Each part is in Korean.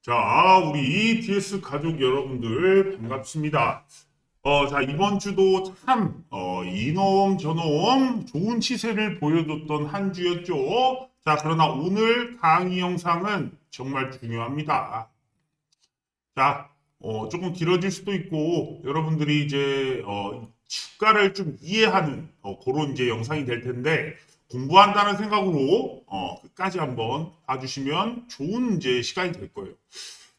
자, 우리 DS 가족 여러분들 반갑습니다. 자, 이번 주도 참, 이놈 저놈 좋은 시세를 보여줬던 한 주였죠. 자, 그러나 오늘 강의 영상은 정말 중요합니다. 자, 조금 길어질 수도 있고, 여러분들이 이제, 주가를 좀 이해하는, 그런 이제 영상이 될 텐데, 공부한다는 생각으로, 끝까지 한번 봐주시면 좋은 이제 시간이 될 거예요.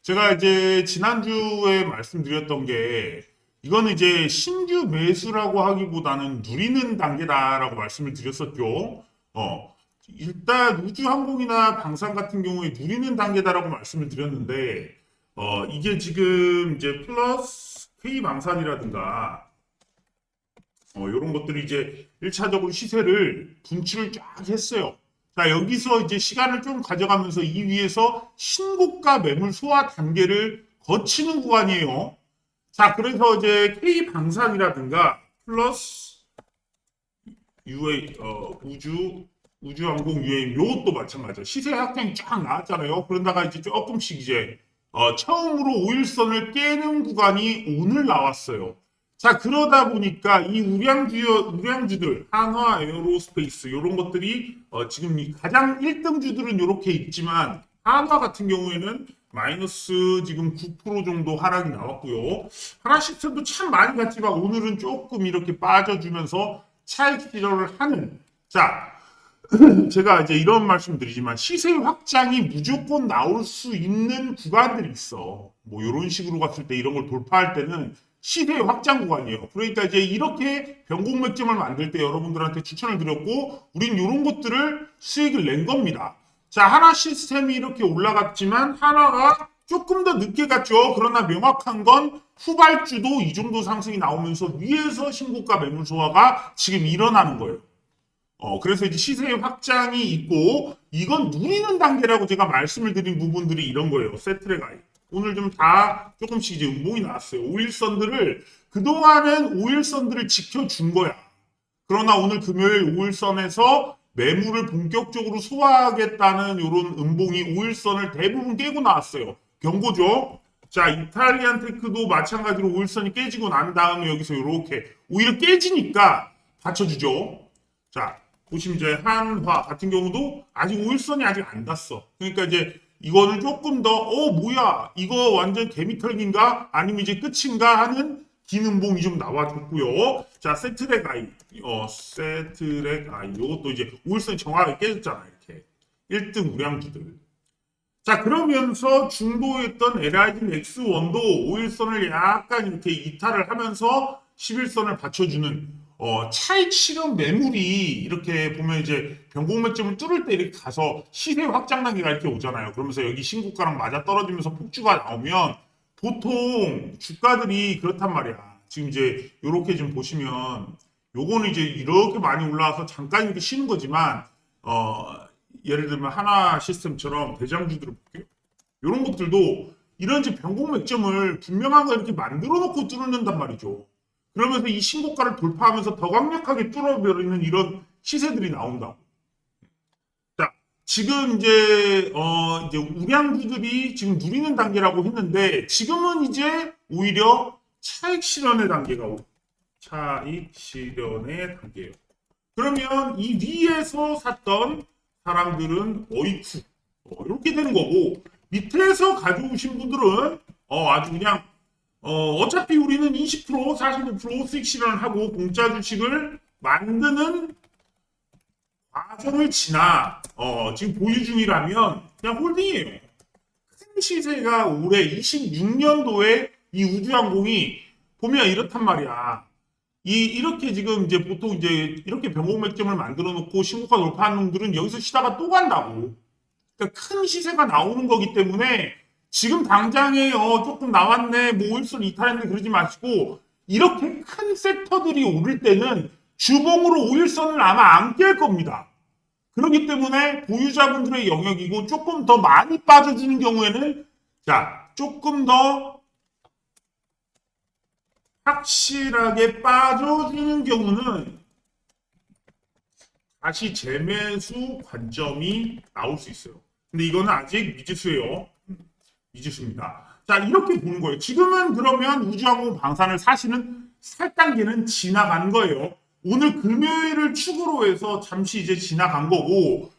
제가 이제 지난주에 말씀드렸던 게 이거는 이제 신규 매수라고 하기보다는 누리는 단계다라고 말씀을 드렸었죠. 일단 우주항공이나 방산 같은 경우에 누리는 단계다라고 말씀을 드렸는데 이게 지금 이제 플러스 K방산이라든가 이런 것들이 이제 1차적으로 시세를 분출을 쫙 했어요. 자, 여기서 이제 시간을 좀 가져가면서 이 위에서 신고가 매물 소화 단계를 거치는 구간이에요. 자, 그래서 이제 K방산이라든가 플러스 우주항공 UAM 요것도 마찬가지야. 시세 확장이 쫙 나왔잖아요. 그러다가 이제 조금씩 이제 처음으로 5일선을 깨는 구간이 오늘 나왔어요. 자, 그러다 보니까 이 우량주들, 한화, 에어로스페이스, 이런 것들이, 지금 가장 1등주들은 이렇게 있지만, 한화 같은 경우에는 마이너스 지금 9% 정도 하락이 나왔고요. 하나 시스템도 참 많이 갔지만, 오늘은 조금 이렇게 빠져주면서 차익 실현을 하는, 자, 제가 이제 이런 말씀 드리지만 시세 확장이 무조건 나올 수 있는 구간들이 있어. 뭐 이런 식으로 갔을 때 이런 걸 돌파할 때는 시세 확장 구간이에요. 그러니까 이제 이렇게 변곡 맥점을 만들 때 여러분들한테 추천을 드렸고 우린 이런 것들을 수익을 낸 겁니다. 자, 하나 시스템이 이렇게 올라갔지만 하나가 조금 더 늦게 갔죠. 그러나 명확한 건 후발주도 이 정도 상승이 나오면서 위에서 신고가 매물 소화가 지금 일어나는 거예요. 그래서 이제 시세의 확장이 있고, 이건 누리는 단계라고 제가 말씀을 드린 부분들이 이런 거예요. 세트레 가이. 오늘 좀 다 조금씩 이제 음봉이 나왔어요. 5일선들을, 그동안은 5일선들을 지켜준 거야. 그러나 오늘 금요일 5일선에서 매물을 본격적으로 소화하겠다는 이런 음봉이 5일선을 대부분 깨고 나왔어요. 경고죠. 자, 이탈리안 테크도 마찬가지로 5일선이 깨지고 난 다음에 여기서 이렇게 오히려 깨지니까 받쳐주죠. 자, 보시면 이제 한화 같은 경우도 아직 5일선이 아직 안 닿았어. 그러니까 이제 이거는 조금 더, 뭐야, 이거 완전 개미털기인가? 아니면 이제 끝인가? 하는 기능봉이 좀 나와줬고요. 자, 세트렉 아이, 이것도 이제 5일선 정확하게 깨졌잖아, 이렇게. 1등 우량주들. 자, 그러면서 중도했던 LIG X1도 5일선을 약간 이렇게 이탈을 하면서 11선을 받쳐주는 차익 실현 매물이 이렇게 보면 이제 변곡 맥점을 뚫을 때 이렇게 가서 시세 확장 단계가 이렇게 오잖아요. 그러면서 여기 신고가랑 맞아 떨어지면서 폭주가 나오면 보통 주가들이 그렇단 말이야. 지금 이제 이렇게 좀 보시면 요거는 이제 이렇게 많이 올라와서 잠깐 이렇게 쉬는 거지만 예를 들면 하나 시스템처럼 대장주들을 볼게요. 이런 것들도 이런 이제 변곡 맥점을 분명한 거 이렇게 만들어 놓고 뚫는단 말이죠. 그러면서 이 신고가를 돌파하면서 더 강력하게 뚫어버리는 이런 시세들이 나온다고. 자, 지금 이제 우량주들이 지금 누리는 단계라고 했는데, 지금은 이제 오히려 차익 실현의 단계가 오고, 차익 실현의 단계예요. 그러면 이 위에서 샀던 사람들은 어이쿠, 이렇게 되는 거고, 밑에서 가져오신 분들은, 아주 그냥 어차피 우리는 20%, 45% 수익 실현을 하고 공짜 주식을 만드는 과정을 지나 지금 보유 중이라면 그냥 홀딩이에요. 큰 시세가 올해 26년도에 이 우주항공이 보면 이렇단 말이야. 이렇게 지금 이제 보통 이제 이렇게 변곡 맥점을 만들어 놓고 신고가 돌파한 놈들은 여기서 쉬다가 또 간다고. 그러니까 큰 시세가 나오는 거기 때문에 지금 당장에 조금 나왔네 뭐 오일선 이탈했네 그러지 마시고 이렇게 큰 섹터들이 오를 때는 주봉으로 오일선을 아마 안 깰 겁니다. 그렇기 때문에 보유자분들의 영역이고 조금 더 많이 빠져주는 경우에는 자 조금 더 확실하게 빠져주는 경우는 다시 재매수 관점이 나올 수 있어요. 근데 이거는 아직 미지수예요. 미지수입니다. 자, 이렇게 보는 거예요. 지금은 그러면 우주항공 방산을 사실은 살 단계는 지나간 거예요. 오늘 금요일을 축으로 해서 잠시 이제 지나간 거고,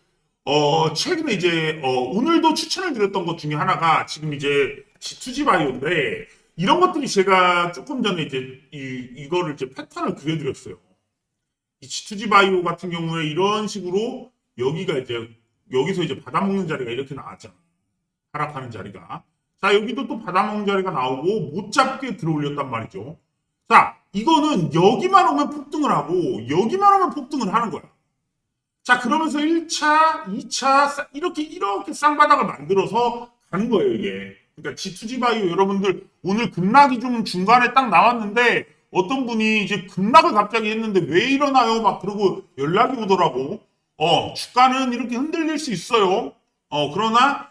최근에 이제, 오늘도 추천을 드렸던 것 중에 하나가 지금 이제 G2G 바이오인데, 이런 것들이 제가 조금 전에 이제 이거를 이제 패턴을 그려드렸어요. 이 G2G 바이오 같은 경우에 이런 식으로 여기가 이제, 여기서 이제 받아먹는 자리가 이렇게 나왔잖아. 하락하는 자리가. 자, 여기도 또 받아먹는 자리가 나오고 못 잡게 들어올렸단 말이죠. 자, 이거는 여기만 오면 폭등을 하고 여기만 오면 폭등을 하는 거야. 자, 그러면서 1차, 2차 이렇게 쌍바닥을 만들어서 가는 거예요, 이게. 그러니까 G2G 바이오 여러분들 오늘 급락이 좀 중간에 딱 나왔는데 어떤 분이 이제 급락을 갑자기 했는데 왜 일어나요? 막 그러고 연락이 오더라고. 주가는 이렇게 흔들릴 수 있어요. 그러나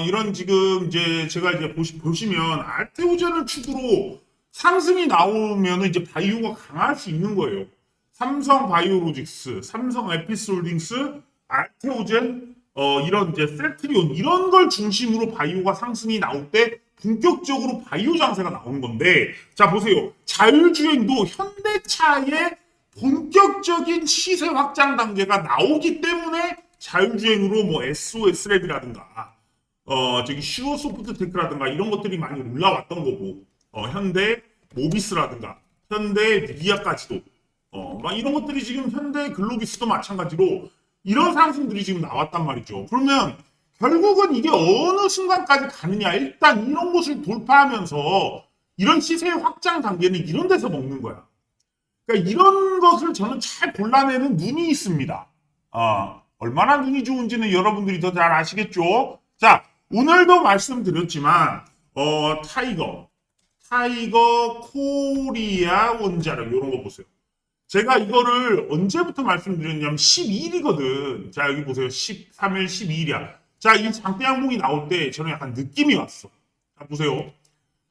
이런 지금 이제 제가 이제 보시면 알테오젠을 축으로 상승이 나오면 이제 바이오가 강할 수 있는 거예요. 삼성 바이오로직스, 삼성 에피스홀딩스, 알테오젠, 이런 이제 셀트리온 이런 걸 중심으로 바이오가 상승이 나올 때 본격적으로 바이오 장세가 나오는 건데, 자 보세요. 자율주행도 현대차의 본격적인 시세 확장 단계가 나오기 때문에 자율주행으로 뭐 SOS랩이라든가 저기 슈어소프트테크라든가 이런 것들이 많이 올라왔던 거고, 현대 모비스라든가 현대 리아까지도 막 이런 것들이 지금 현대 글로비스도 마찬가지로 이런 상승들이 지금 나왔단 말이죠. 그러면 결국은 이게 어느 순간까지 가느냐, 일단 이런 곳을 돌파하면서 이런 시세의 확장 단계는 이런 데서 먹는 거야. 그러니까 이런 것을 저는 잘 골라내는 눈이 있습니다. 얼마나 눈이 좋은지는 여러분들이 더 잘 아시겠죠. 자, 오늘도 말씀드렸지만 타이거 코리아 원자력 이런 거 보세요. 제가 이거를 언제부터 말씀드렸냐면 12일이거든. 자, 여기 보세요. 13일, 12일이야. 자, 이 장대 항목이 나올 때 저는 약간 느낌이 왔어. 자, 보세요.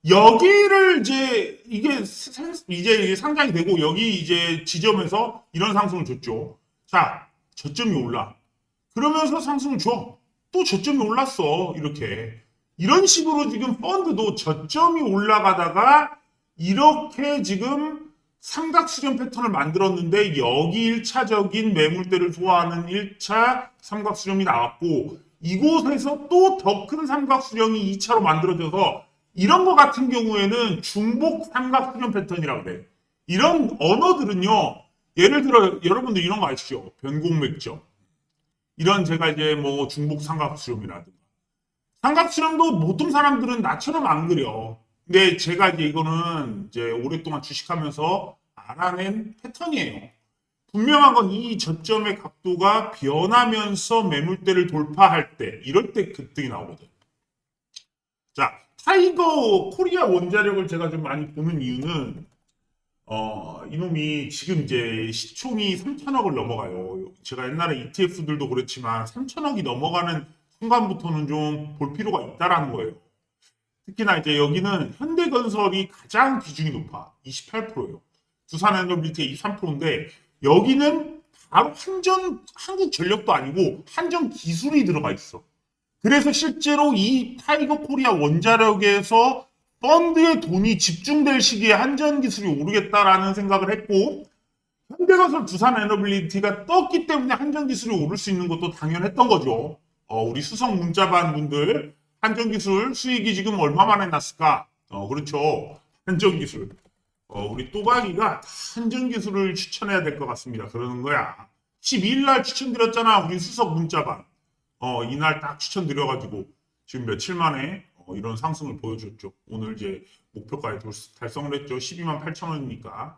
여기를 이제 이제 상장이 되고 여기 이제 지점에서 이런 상승을 줬죠. 자, 저점이 올라. 그러면서 상승을 줘. 또 저점이 올랐어. 이런 식으로 지금 펀드도 저점이 올라가다가 이렇게 지금 삼각수렴 패턴을 만들었는데 여기 1차적인 매물대를 좋아하는 1차 삼각수렴이 나왔고 이곳에서 또 더 큰 삼각수렴이 2차로 만들어져서 이런 거 같은 경우에는 중복 삼각수렴 패턴이라고 그래. 이런 언어들은요. 예를 들어 여러분들 이런 거 아시죠? 변곡맥점. 이런 제가 이제 뭐 중복 삼각수렴이라든가. 삼각수렴도 보통 사람들은 나처럼 안 그려. 근데 제가 이제 이거는 이제 오랫동안 주식하면서 알아낸 패턴이에요. 분명한 건 이 저점의 각도가 변하면서 매물대를 돌파할 때, 이럴 때 급등이 나오거든. 자, 타이거 코리아 원자력을 제가 좀 많이 보는 이유는, 이놈이 지금 이제 시총이 3천억을 넘어가요. 제가 옛날에 ETF들도 그랬지만 3천억이 넘어가는 순간부터는 좀 볼 필요가 있다라는 거예요. 특히나 이제 여기는 현대건설이 가장 비중이 높아. 28%예요. 두산에너빌리티 23%인데 여기는 바로 한국전력도 아니고 한전기술이 들어가 있어. 그래서 실제로 이 타이거 코리아 원자력에서 펀드의 돈이 집중될 시기에 한전기술이 오르겠다라는 생각을 했고 현대건설 두산에너빌리티가 떴기 때문에 한전기술이 오를 수 있는 것도 당연했던 거죠. 우리 수석 문자반 분들 한전기술 수익이 지금 얼마 만에 났을까? 그렇죠. 한전기술. 우리 또박이가 한전기술을 추천해야 될 것 같습니다. 그러는 거야. 12일 날 추천드렸잖아. 우리 수석 문자반. 이날 딱 추천드려가지고 지금 며칠 만에 이런 상승을 보여줬죠. 오늘 이제 목표가에 달성을 했죠. 12만 8천 원이니까.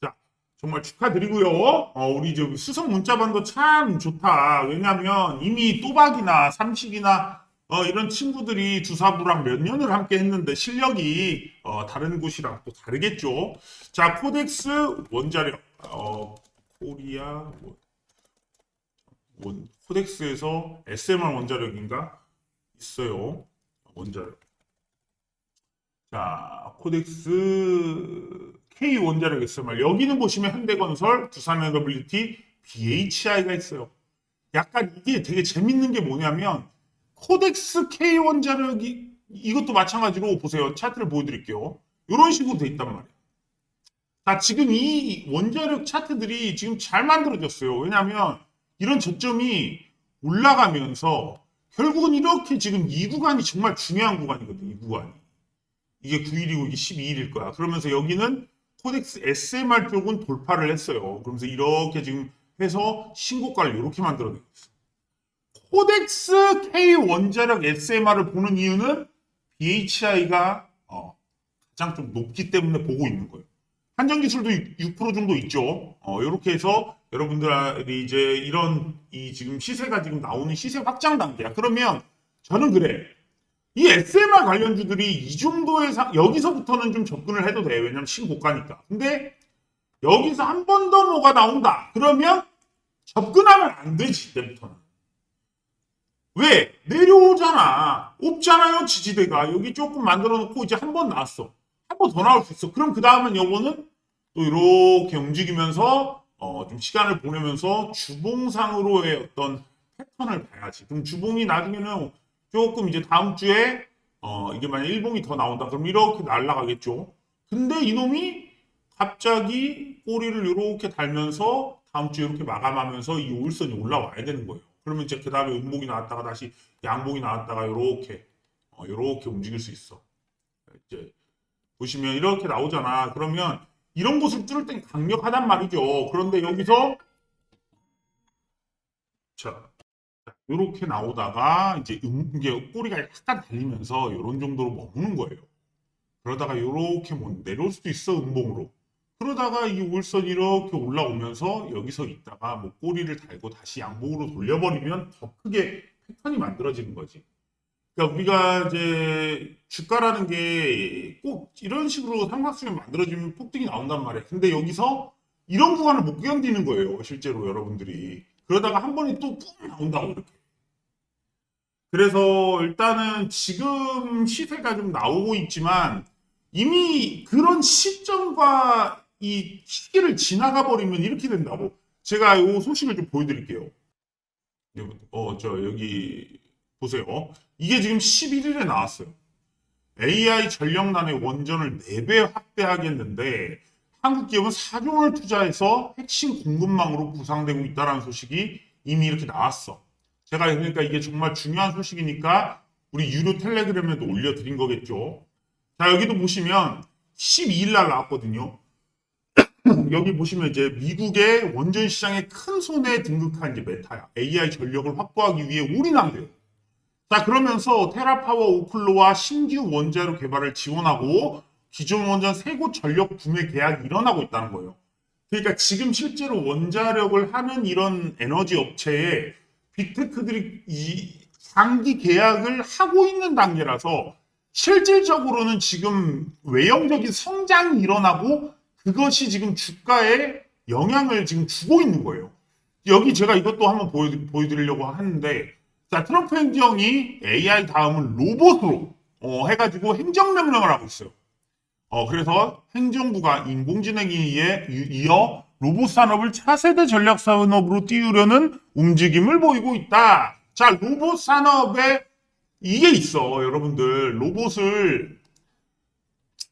자, 정말 축하드리고요. 우리 이제 수석 문자반도 참 좋다. 왜냐하면 이미 또박이나 삼식이나 이런 친구들이 두사부랑 몇 년을 함께 했는데 실력이 다른 곳이랑 또 다르겠죠. 자, 코덱스 원자력 코리아 코덱스에서 SMR 원자력인가 있어요. 원자력. 자, 코덱스 K 원자력 SMR 여기는 보시면 현대건설, 두산에너빌리티, BHI가 있어요. 약간 이게 되게 재밌는 게 뭐냐면 코덱스 K 원자력이 이것도 마찬가지로 보세요. 차트를 보여드릴게요. 이런 식으로 돼 있단 말이에요. 자, 지금 이 원자력 차트들이 지금 잘 만들어졌어요. 왜냐하면 이런 저점이 올라가면서 결국은 이렇게 지금 이 구간이 정말 중요한 구간이거든요. 이 구간이. 이게 9일이고 이게 12일일 거야. 그러면서 여기는 코덱스 SMR 쪽은 돌파를 했어요. 그러면서 이렇게 지금 해서 신고가를 이렇게 만들어내고 있어요. 코덱스 K 원자력 SMR을 보는 이유는 BHI가 가장 좀 높기 때문에 보고 있는 거예요. 한전기술도 6% 정도 있죠. 이렇게 해서 여러분들이 이제 이런 이 지금 시세가 지금 나오는 시세 확장 단계야. 그러면 저는 그래. 이 SMR 관련주들이 이 정도의 여기서부터는 좀 접근을 해도 돼. 왜냐면 신고가니까. 근데 여기서 한 번 더 뭐가 나온다. 그러면 접근하면 안 되지. 이때부터는. 왜? 내려오잖아. 없잖아요. 지지대가. 여기 조금 만들어 놓고 이제 한 번 나왔어. 한 번 더 나올 수 있어. 그럼 그 다음은 요거는 또 이렇게 움직이면서 좀 시간을 보내면서 주봉상으로의 어떤 패턴을 봐야지. 그럼 주봉이 나중에는 조금 이제 다음 주에 이게 만약 일봉이 더 나온다. 그럼 이렇게 날아가겠죠. 근데 이놈이 갑자기 꼬리를 이렇게 달면서 다음 주에 이렇게 마감하면서 이 5일선이 올라와야 되는 거예요. 그러면 이제 그 다음에 음봉이 나왔다가 다시 양봉이 나왔다가 이렇게 움직일 수 있어. 이제 보시면 이렇게 나오잖아. 그러면 이런 곳을 뚫을 땐 강력하단 말이죠. 그런데 여기서 자 이렇게 나오다가 이제 이게 꼬리가 약간 달리면서 이런 정도로 머무는 거예요. 그러다가 이렇게 뭐 내려올 수도 있어 음봉으로. 그러다가 이 울선 이렇게 올라오면서 여기서 있다가 뭐 꼬리를 달고 다시 양봉으로 돌려버리면 더 크게 패턴이 만들어지는 거지. 그러니까 우리가 이제 주가라는 게 꼭 이런 식으로 삼각형이 만들어지면 폭등이 나온단 말이야. 근데 여기서 이런 구간을 못 견디는 거예요. 실제로 여러분들이. 그러다가 한 번에 또 뿡 나온다고 이렇게. 그래서 일단은 지금 시세가 좀 나오고 있지만 이미 그런 시점과 이 시기를 지나가 버리면 이렇게 된다고. 제가 이 소식을 좀 보여드릴게요. 여기 보세요. 이게 지금 11일에 나왔어요. AI 전력난의 원전을 4배 확대하겠는데 한국 기업은 4조를 투자해서 핵심 공급망으로 구상되고 있다는 소식이 이미 이렇게 나왔어. 제가 그러니까 이게 정말 중요한 소식이니까 우리 유료 텔레그램에도 올려드린 거겠죠. 자, 여기도 보시면 12일 날 나왔거든요. 여기 보시면 이제 미국의 원전 시장에 큰 손에 등극한 이제 메타야. AI 전력을 확보하기 위해 올인한대요. 자, 그러면서 테라파워 오클로와 신규 원자로 개발을 지원하고 기존 원전 3곳 전력 구매 계약이 일어나고 있다는 거예요. 그러니까 지금 실제로 원자력을 하는 이런 에너지 업체에 빅테크들이 이 장기 계약을 하고 있는 단계라서 실질적으로는 지금 외형적인 성장이 일어나고 그것이 지금 주가에 영향을 지금 주고 있는 거예요. 여기 제가 이것도 한번 보여드리려고 하는데, 자, 트럼프 행정이 AI 다음은 로봇으로 해가지고 행정명령을 하고 있어요. 그래서 행정부가 인공지능에 이어 로봇 산업을 차세대 전략 산업으로 띄우려는 움직임을 보이고 있다. 자, 로봇 산업에 이게 있어, 여러분들. 로봇을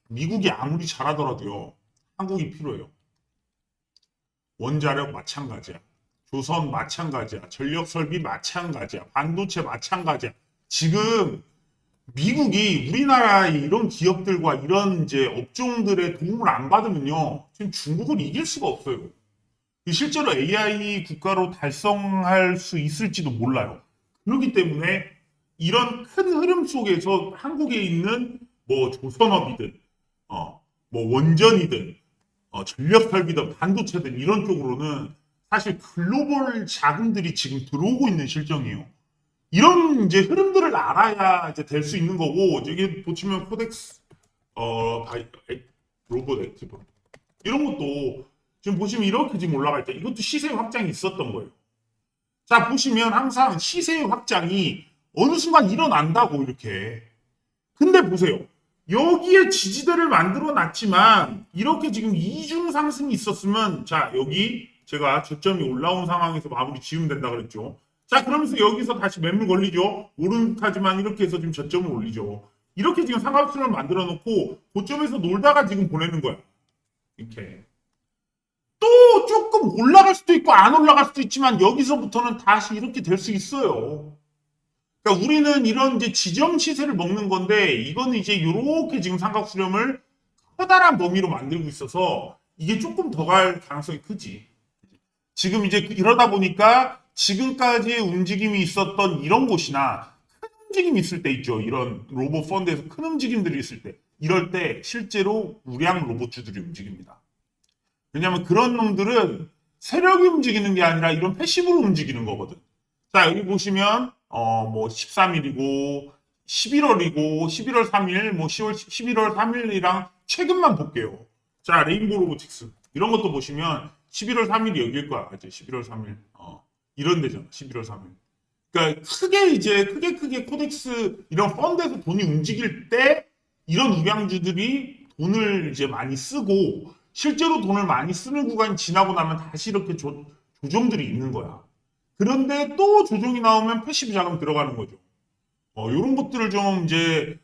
미국이 아무리 잘하더라도요, 한국이 필요해요. 원자력 마찬가지야. 조선 마찬가지야. 전력 설비 마찬가지야. 반도체 마찬가지야. 지금 미국이 우리나라의 이런 기업들과 이런 이제 업종들의 도움을 안 받으면요, 지금 중국을 이길 수가 없어요. 실제로 AI 국가로 달성할 수 있을지도 몰라요. 그렇기 때문에 이런 큰 흐름 속에서 한국에 있는 뭐 조선업이든, 뭐 원전이든, 전력 설비든, 반도체든 이런 쪽으로는 사실 글로벌 자금들이 지금 들어오고 있는 실정이에요. 이런 이제 흐름들을 알아야 이제 될 수 있는 거고, 여기 보시면 코덱스, 로봇 액티브. 이런 것도 지금 보시면 이렇게 지금 올라가 있죠. 이것도 시세 확장이 있었던 거예요. 자, 보시면 항상 시세 확장이 어느 순간 일어난다고 이렇게. 근데 보세요. 여기에 지지대를 만들어 놨지만 이렇게 지금 이중 상승이 있었으면, 자, 여기 제가 저점이 올라온 상황에서 마무리 지으면 된다 그랬죠. 자, 그러면서 여기서 다시 매물 걸리죠. 오른 듯하지만 이렇게 해서 지금 저점을 올리죠. 이렇게 지금 삼각수를 만들어 놓고 고점에서 놀다가 지금 보내는 거야. 이렇게. 또 조금 올라갈 수도 있고 안 올라갈 수도 있지만 여기서부터는 다시 이렇게 될 수 있어요. 그러니까 우리는 이런 이제 지점 시세를 먹는 건데 이거는 이제 이렇게 지금 삼각수렴을 커다란 범위로 만들고 있어서 이게 조금 더 갈 가능성이 크지. 지금 이제 이러다 보니까 지금까지 움직임이 있었던 이런 곳이나 큰 움직임이 있을 때 있죠. 이런 로봇 펀드에서 큰 움직임들이 있을 때 이럴 때 실제로 우량 로봇주들이 움직입니다. 왜냐하면 그런 놈들은 세력이 움직이는 게 아니라 이런 패시브로 움직이는 거거든. 자, 여기 보시면 뭐 13일이고 11월이고 11월 3일 뭐 11월 3일이랑 최근만 볼게요. 자, 레인보우 로보틱스 이런 것도 보시면 11월 3일이 여기일 거야. 이제 11월 3일 이런 데잖아. 11월 3일. 그러니까 크게 코덱스 이런 펀드에서 돈이 움직일 때 이런 우량주들이 돈을 이제 많이 쓰고 실제로 돈을 많이 쓰는 구간이 지나고 나면 다시 이렇게 조정들이 있는 거야. 그런데 또 조정이 나오면 패시브 자금 들어가는 거죠. 이런 것들을 좀 이제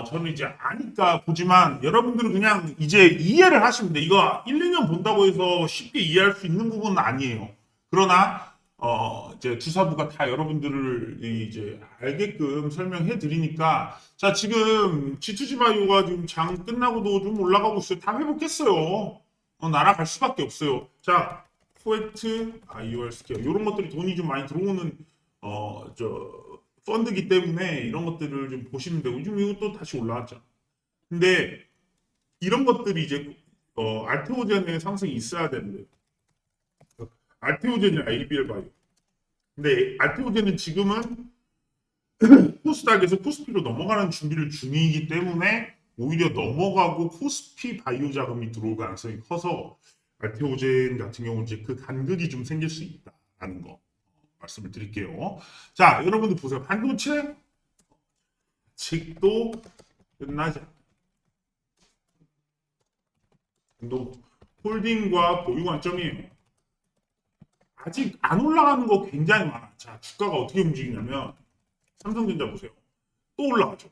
저는 이제 아니까 보지만 여러분들은 그냥 이제 이해를 하시면 돼. 이거 1, 2년 본다고 해서 쉽게 이해할 수 있는 부분은 아니에요. 그러나 이제 주사부가 다 여러분들을 이제 알게끔 설명해 드리니까 자 지금 G2G 바이오가 지금 장 끝나고도 좀 올라가고 있어요. 다 회복했어요. 날아갈 수밖에 없어요. 자 코엑트, IOR 스퀘어 이런 것들이 돈이 좀 많이 들어오는 펀드기 때문에 이런 것들을 좀 보시면 되고 지금 이것도 다시 올라왔죠. 근데 이런 것들이 이제 알테오젠의 상승이 있어야 되는데 알테오젠이나 ABL 바이오. 근데 알테오젠은 지금은 코스닥에서 코스피로 넘어가는 준비를 중이기 때문에 오히려 넘어가고 코스피 바이오 자금이 들어올 가능성이 커서 알테오젠 같은 경우는 이제 그 간극이 좀 생길 수 있다라는 거 말씀을 드릴게요. 자, 여러분들 보세요. 반도체 아직도 끝나지 않아요. 홀딩과 보유 관점이에요. 아직 안 올라가는 거 굉장히 많아. 자, 주가가 어떻게 움직이냐면 삼성전자 보세요. 또 올라가죠.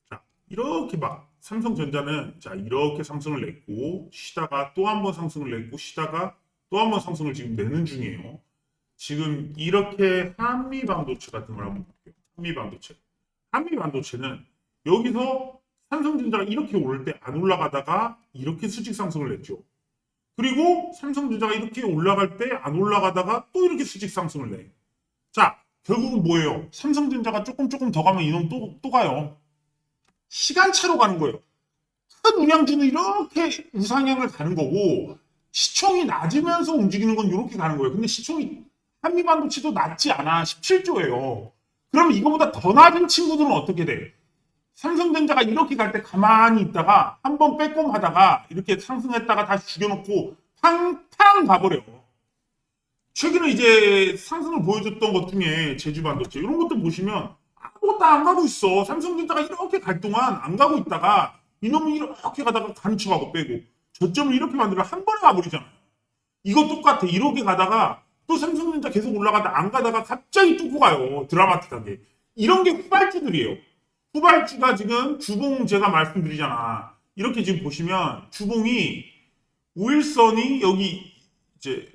자, 이렇게 막 삼성전자는 자 이렇게 상승을 냈고 쉬다가 또 한 번 상승을 냈고 쉬다가 또 한 번 상승을 지금 내는 중이에요. 지금 이렇게 한미반도체 같은 걸 한번 볼게요. 한미반도체는 여기서 삼성전자가 이렇게 오를 때 안 올라가다가 이렇게 수직 상승을 냈죠. 그리고 삼성전자가 이렇게 올라갈 때 안 올라가다가 또 이렇게 수직 상승을 내. 자, 결국은 뭐예요? 삼성전자가 조금 더 가면 이놈 또 가요. 시간차로 가는 거예요. 큰 우량주는 이렇게 우상향을 가는 거고 시총이 낮으면서 움직이는 건 이렇게 가는 거예요. 근데 시총이 한미반도체도 낮지 않아. 17조예요. 그러면 이거보다 더 낮은 친구들은 어떻게 돼? 삼성전자가 이렇게 갈 때 가만히 있다가 한번 빼꼼하다가 이렇게 상승했다가 다시 죽여놓고 팡팡 가버려. 최근에 이제 상승을 보여줬던 것 중에 제주반도체 이런 것들 보시면 아무것도 안 가고 있어. 삼성전자가 이렇게 갈 동안 안 가고 있다가 이놈이 이렇게 가다가 가는 척하고 빼고 저점을 이렇게 만들어 한 번에 가버리잖아요. 이거 똑같아. 이렇게 가다가 또 삼성전자 계속 올라가다 안 가다가 갑자기 뚫고 가요. 드라마틱하게. 이런 게 후발주들이에요. 후발주가 지금 주봉 제가 말씀드리잖아. 이렇게 지금 보시면 주봉이 5일선이 여기 이제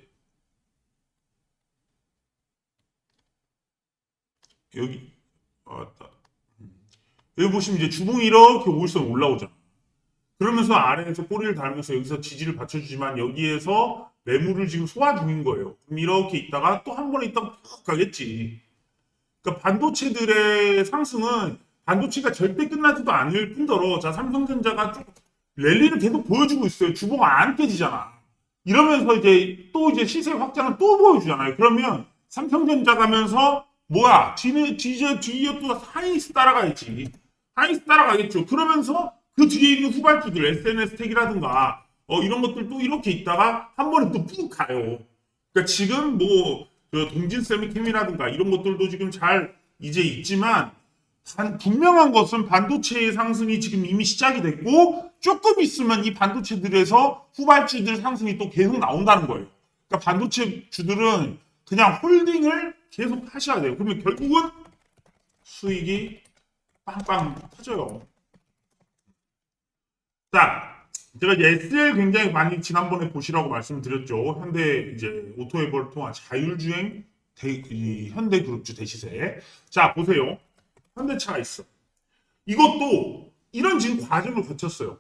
여기 왔다. 여기 보시면 이제 주봉이 이렇게 5일선 올라오잖아. 그러면서 아래에서 꼬리를 달면서 여기서 지지를 받쳐주지만 여기에서 매물을 지금 소화 중인 거예요. 그럼 이렇게 있다가 또 한 번에 있다가 푹 가겠지. 그러니까 반도체들의 상승은 반도체가 절대 끝나지도 않을 뿐더러 자 삼성전자가 좀 랠리를 계속 보여주고 있어요. 주봉가 안 깨지잖아. 이러면서 이제 또 이제 시세 확장을 또 보여주잖아요. 그러면 삼성전자 가면서 뭐야 뒤에 또 하이닉스 따라가야지. 하이닉스 따라가겠죠. 그러면서 그 뒤에 있는 후발주들 SNS텍이라든가 이런 것들 또 이렇게 있다가 한 번에 또 푹 가요. 그러니까 지금 뭐 동진세미캠이라든가 이런 것들도 지금 잘 이제 있지만 분명한 것은 반도체의 상승이 지금 이미 시작이 됐고 조금 있으면 이 반도체들에서 후발주들 상승이 또 계속 나온다는 거예요. 그러니까 반도체 주들은 그냥 홀딩을 계속 하셔야 돼요. 그러면 결국은 수익이 빵빵 터져요. 자, 제가 이제 SL 굉장히 많이 지난번에 보시라고 말씀드렸죠. 현대 이제 오토에버를 통한 자율주행 이 현대그룹주 대시세. 자, 보세요. 현대차가 있어. 이것도 이런 지금 과정을 거쳤어요.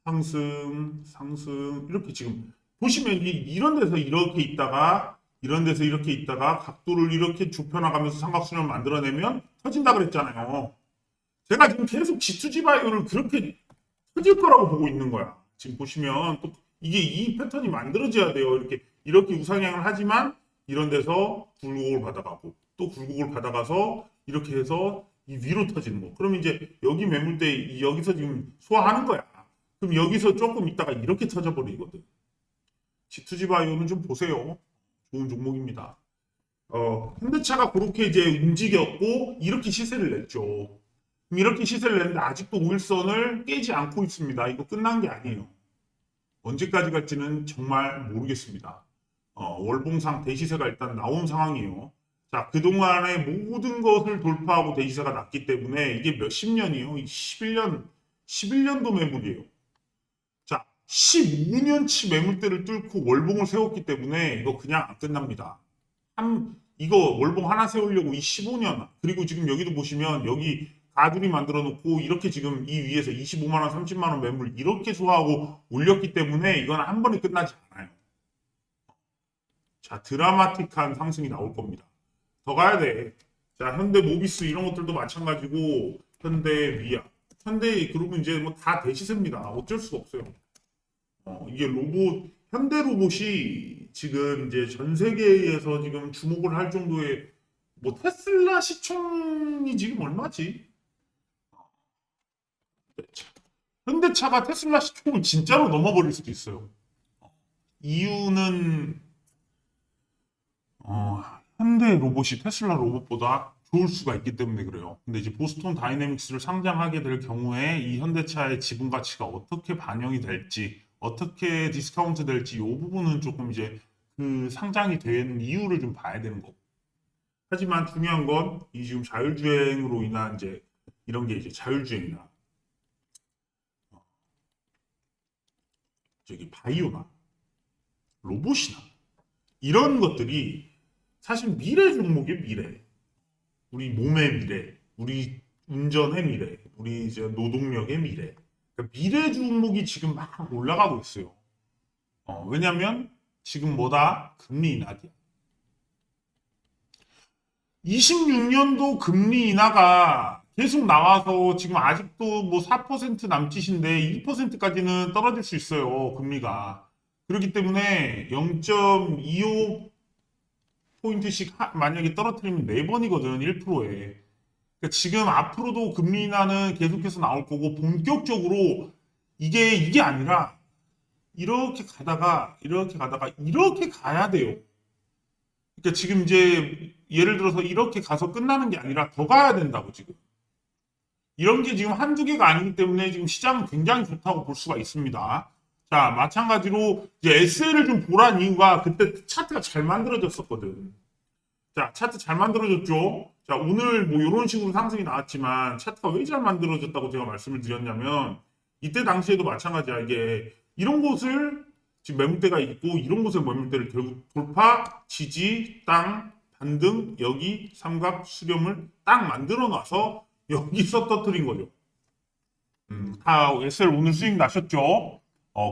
상승, 상승 이렇게 지금 보시면 이런 데서 이렇게 있다가 이런 데서 이렇게 있다가 각도를 이렇게 좁혀나가면서 삼각수렴을 만들어내면 터진다 그랬잖아요. 제가 지금 계속 G2G 바이오를 그렇게 터질 거라고 보고 있는 거야. 지금 보시면 또 이게 이 패턴이 만들어져야 돼요. 이렇게 우상향을 하지만 이런 데서 굴곡을 받아가고 또 굴곡을 받아가서 이렇게 해서 이 위로 터지는 거. 그럼 이제 여기 매물대 여기서 지금 소화하는 거야. 그럼 여기서 조금 있다가 이렇게 터져버리거든. G2G 바이오는 좀 보세요. 좋은 종목입니다. 현대차가 그렇게 이제 움직였고 이렇게 시세를 냈죠. 그럼 이렇게 시세를 냈는데 아직도 5일선을 깨지 않고 있습니다. 이거 끝난 게 아니에요. 언제까지 갈지는 정말 모르겠습니다. 월봉상 대시세가 일단 나온 상황이에요. 자, 그동안의 모든 것을 돌파하고 대시세가 났기 때문에 이게 몇십 년이에요. 11년도 매물이에요. 자, 15년치 매물대를 뚫고 월봉을 세웠기 때문에 이거 그냥 안 끝납니다. 이거 월봉 하나 세우려고 이 15년, 그리고 지금 여기도 보시면 여기 가두리 만들어 놓고 이렇게 지금 이 위에서 25만원, 30만원 매물 이렇게 소화하고 올렸기 때문에 이건 한 번에 끝나지 않아요. 자, 드라마틱한 상승이 나올 겁니다. 더 가야 돼. 자, 현대 모비스 이런 것들도 마찬가지고 현대 미아, 현대 그룹은 이제 뭐 다 대시세입니다. 어쩔 수가 없어요. 이게 현대 로봇이 지금 이제 전 세계에서 지금 주목을 할 정도의 뭐 테슬라 시총이 지금 얼마지? 현대차가 테슬라 시총을 진짜로 넘어버릴 수도 있어요. 이유는 현대 로봇이 테슬라 로봇보다 좋을 수가 있기 때문에 그래요. 근데 이제 보스턴 다이내믹스를 상장하게 될 경우에 이 현대차의 지분 가치가 어떻게 반영이 될지, 어떻게 디스카운트 될지 이 부분은 조금 이제 그 상장이 되는 이유를 좀 봐야 되는 거고. 하지만 중요한 건 이 지금 자율주행으로 인한 이제 이런 게 이제 자율주행이나 저기 바이오나 로봇이나 이런 것들이 사실 미래 종목의 미래, 우리 몸의 미래, 우리 운전의 미래, 우리 이제 노동력의 미래. 그러니까 미래 종목이 지금 막 올라가고 있어요. 왜냐하면 지금 뭐다? 금리 인하기. 26년도 금리 인하가 계속 나와서 지금 아직도 뭐 4% 남짓인데 2%까지는 떨어질 수 있어요. 금리가. 그렇기 때문에 0.25포인트씩 만약에 떨어뜨리면 4번이거든. 1%에. 그러니까 지금 앞으로도 금리 인하는 계속해서 나올 거고 본격적으로 이게 아니라 이렇게 가다가 이렇게 가야 돼요. 그러니까 지금 이제 예를 들어서 이렇게 가서 끝나는 게 아니라 더 가야 된다고 지금. 이런 게 지금 한두 개가 아니기 때문에 지금 시장은 굉장히 좋다고 볼 수가 있습니다. 자, 마찬가지로 이제 SL을 좀 보란 이유가 그때 차트가 잘 만들어졌었거든. 자, 차트 잘 만들어졌죠? 자, 오늘 뭐 이런 식으로 상승이 나왔지만 차트가 왜 잘 만들어졌다고 제가 말씀을 드렸냐면 이때 당시에도 마찬가지야. 이게 이런 곳을 지금 매물대가 있고 이런 곳의 매물대를 결국 돌파, 지지, 땅, 반등, 여기 삼각 수렴을 딱 만들어 놔서 여기서 터뜨린 거죠. 다 SL 오늘 수익 나셨죠?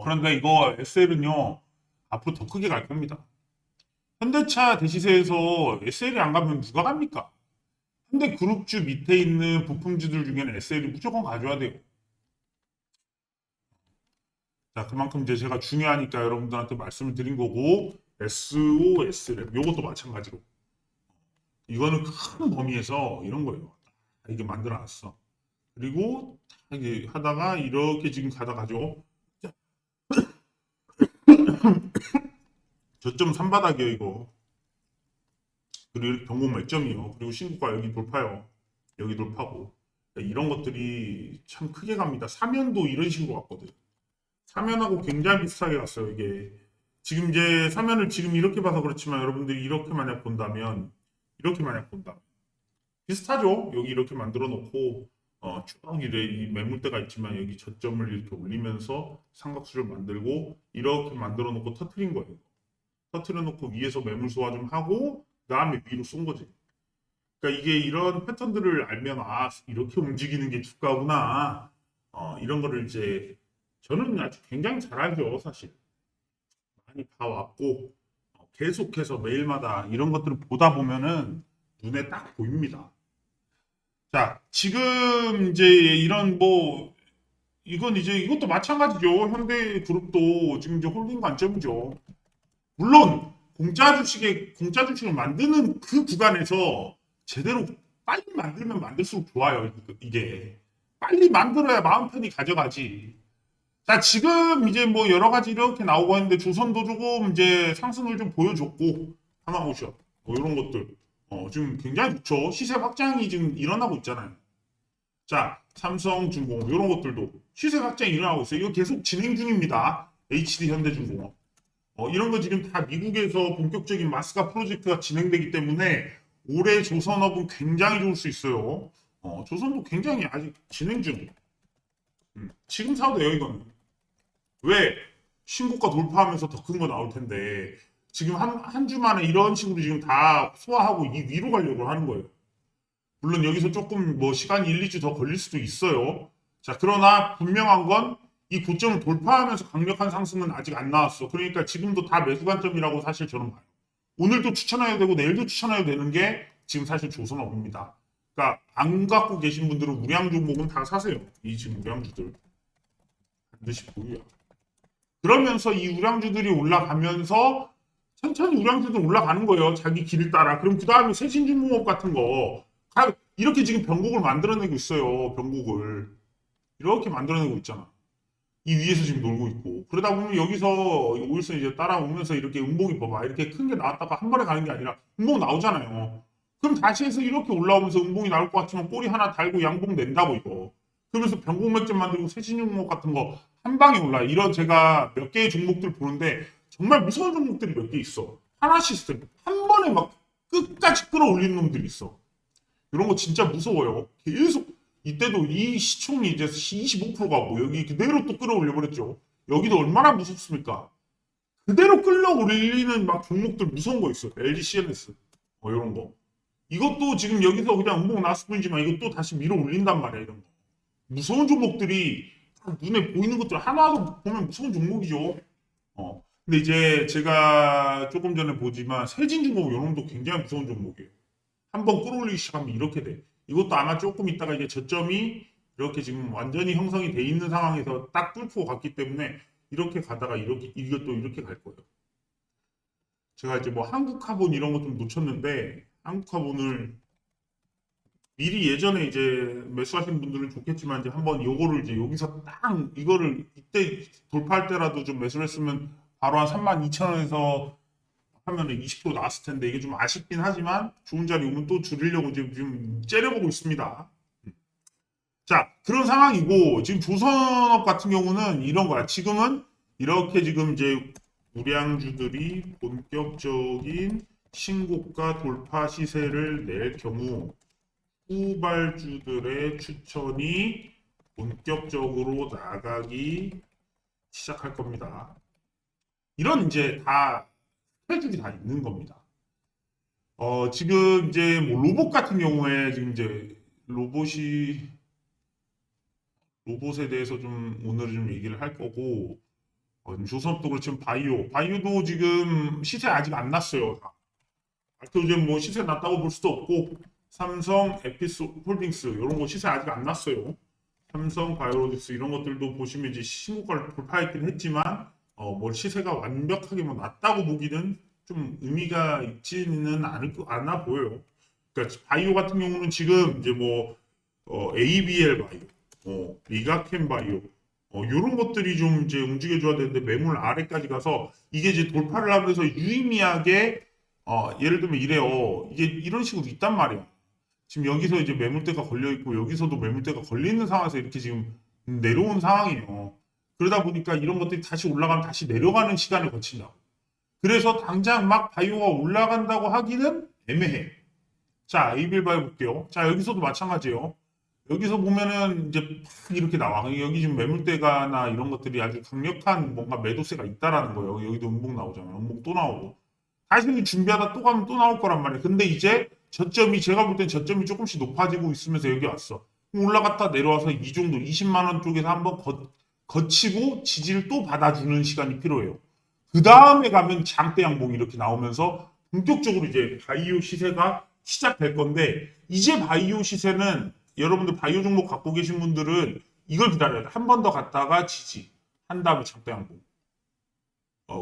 그런데 이거 SL은요 앞으로 더 크게 갈 겁니다. 현대차 대시세에서 SL이 안 가면 누가 갑니까? 현대그룹주 밑에 있는 부품주들 중에는 SL이 무조건 가져야 돼요. 자, 그만큼 이제 제가 중요하니까 여러분들한테 말씀을 드린 거고 SO, SL 요것도 마찬가지로 이거는 큰 범위에서 이런 거예요. 이게 만들어놨어. 그리고 이게 하다가 이렇게 지금 가다가죠. 저점 3바닥이에요 이거. 그리고 경고 말점이요. 그리고 신고가 여기 돌파요. 여기 돌파고. 이런 것들이 참 크게 갑니다. 사면도 이런 식으로 갔거든. 사면하고 굉장히 비슷하게 갔어요 이게. 지금 이제 사면을 지금 이렇게 봐서 그렇지만 여러분들이 이렇게 만약 본다면 비슷하죠. 여기 이렇게 만들어 놓고 쭉 이래 이 매물대가 있지만 여기 저점을 이렇게 올리면서 삼각수를 만들고 이렇게 만들어 놓고 터트린 거예요. 터트려 놓고 위에서 매물 소화 좀 하고 그다음에 위로 쏜 거지. 그러니까 이게 이런 패턴들을 알면 아 이렇게 움직이는 게 주가구나. 이런 거를 이제 저는 아주 굉장히 잘 알죠 사실. 많이 봐왔고 계속해서 매일마다 이런 것들을 보다 보면은 눈에 딱 보입니다. 자, 지금 이제 이런 뭐 이건 이제 이것도 마찬가지죠. 현대그룹도 지금 이제 홀딩 관점이죠. 물론 공짜 주식을 만드는 그 구간에서 제대로 빨리 만들면 만들수록 좋아요. 이게 빨리 만들어야 마음 편히 가져가지. 자, 지금 이제 뭐 여러 가지 이렇게 나오고 있는데 조선도 조금 이제 상승을 좀 보여줬고 하나오션 뭐 이런 것들 지금 굉장히 좋죠. 시세 확장이 지금 일어나고 있잖아요. 자, 삼성중공업 이런 것들도 시세 확장이 일어나고 있어요. 이거 계속 진행 중입니다. HD 현대중공업 이런 거 지금 다 미국에서 본격적인 마스가 프로젝트가 진행되기 때문에 올해 조선업은 굉장히 좋을 수 있어요. 조선도 굉장히 아직 진행 중. 지금 사도 돼요 이거는. 왜? 신고가 돌파하면서 더 큰 거 나올 텐데 지금 한 주 만에 이런 식으로 지금 다 소화하고 이 위로 가려고 하는 거예요. 물론 여기서 조금 뭐 시간이 1, 2주 더 걸릴 수도 있어요. 자, 그러나 분명한 건 이 고점을 돌파하면서 강력한 상승은 아직 안 나왔어. 그러니까 지금도 다 매수 관점이라고 사실 저는 봐요. 오늘도 추천해야 되고 내일도 추천해야 되는 게 지금 사실 조선업입니다. 그러니까 안 갖고 계신 분들은 우량 종목은 다 사세요. 이 지금 우량주들 반드시 보유야. 그러면서 이 우량주들이 올라가면서 천천히 우량주들 올라가는 거예요. 자기 길을 따라. 그럼 그 다음에 새신중공업 같은 거 이렇게 지금 변곡을 만들어내고 있어요. 변곡을 이렇게 만들어내고 있잖아. 이 위에서 지금 놀고 있고 그러다 보면 여기서 오일선 이제 따라오면서 이렇게 음봉이 봐봐 이렇게 큰 게 나왔다가 한 번에 가는 게 아니라 음봉 나오잖아요. 그럼 다시 해서 이렇게 올라오면서 음봉이 나올 것 같지만 꼬리 하나 달고 양봉 낸다고 이거. 그러면서 변곡 맥점 만들고 새신종목 같은 거 한 방에 올라. 이런 제가 몇 개의 종목들 보는데 정말 무서운 종목들이 몇 개 있어. 하나 시스템 한 번에 막 끝까지 끌어올리는 놈들이 있어. 이런 거 진짜 무서워요. 계속 이때도 이 시총이 이제 25%가 뭐 여기 그대로 또 끌어올려 버렸죠. 여기도 얼마나 무섭습니까? 그대로 끌어올리는 막 종목들 무서운 거 있어. LG CNS 이런 거. 이것도 지금 여기서 그냥 음봉 나왔을 뿐이지만 이것도 다시 밀어 올린단 말이야 이런 거. 무서운 종목들이 눈에 보이는 것들 하나도 보면 무서운 종목이죠. 근데 이제 제가 조금 전에 보지만 세진중공업 이런 것도 굉장히 무서운 종목이에요. 한번 끌어올리기 시작하면 이렇게 돼. 이것도 아마 조금 있다가 이제 저점이 이렇게 지금 완전히 형성이 돼 있는 상황에서 딱 뚫고 갔기 때문에 이렇게 가다가 이렇게 이것도 이렇게 갈 거예요. 제가 이제 뭐 한국화본 이런 거 좀 놓쳤는데 한국화본을 미리 예전에 이제 매수하신 분들은 좋겠지만 이제 한번 요거를 이제 여기서 딱 이거를 이때 돌파할 때라도 좀 매수를 했으면 바로 한 32,000원에서 하면은 20% 나왔을 텐데 이게 좀 아쉽긴 하지만 좋은 자리 오면 또 줄이려고 지금 째려보고 있습니다. 자, 그런 상황이고 지금 조선업 같은 경우는 이런 거야. 지금은 이렇게 지금 이제 우량주들이 본격적인 신고가 돌파 시세를 낼 경우 후발주들의 추천이 본격적으로 나가기 시작할 겁니다. 이런 이제 다 스케줄이 다 있는 겁니다. 지금 이제 뭐 로봇 같은 경우에 지금 이제 로봇에 대해서 좀 오늘은 좀 얘기를 할 거고 조선업도 그렇지만 바이오도 지금 시세 아직 안 났어요. 요즘 뭐 시세 났다고 볼 수도 없고 삼성 에피스 홀딩스 이런 거 시세 아직 안 났어요. 삼성 바이오로직스 이런 것들도 보시면 이제 신고가를 돌파했긴 했지만 뭐 시세가 완벽하게 뭐 낮다고 보기는 좀 의미가 있지는 않아 보여요. 그러니까 바이오 같은 경우는 지금 이제 뭐 ABL 바이오, 리가켄 바이오 이런 것들이 좀 이제 움직여줘야 되는데 매물 아래까지 가서 이게 이제 돌파를 하면서 유의미하게 예를 들면 이래요. 이게 이런 식으로 있단 말이야. 지금 여기서 이제 매물대가 걸려 있고 여기서도 매물대가 걸려 있는 상황에서 이렇게 지금 내려온 상황이에요. 그러다 보니까 이런 것들이 다시 올라가면 다시 내려가는 시간을 거친다고. 그래서 당장 막 바이오가 올라간다고 하기는 애매해. 자, ABL 바이오 볼게요. 자, 여기서도 마찬가지예요. 여기서 보면은 이제 팍 이렇게 나와. 여기 지금 매물대가나 이런 것들이 아주 강력한 뭔가 매도세가 있다라는 거예요. 여기도 음봉 나오잖아요. 음봉 또 나오고. 다시 여기 준비하다 또 가면 또 나올 거란 말이에요. 근데 이제 저점이 제가 볼 땐 저점이 조금씩 높아지고 있으면서 여기 왔어. 올라갔다 내려와서 이 정도 20만 원 쪽에서 한번 거치고 지지를 또 받아주는 시간이 필요해요. 그 다음에 가면 장대 양봉이 이렇게 나오면서 본격적으로 이제 바이오 시세가 시작될 건데 이제 바이오 시세는 여러분들 바이오 종목 갖고 계신 분들은 이걸 기다려야 돼. 한 번 더 갔다가 지지. 한 다음에 장대 양봉.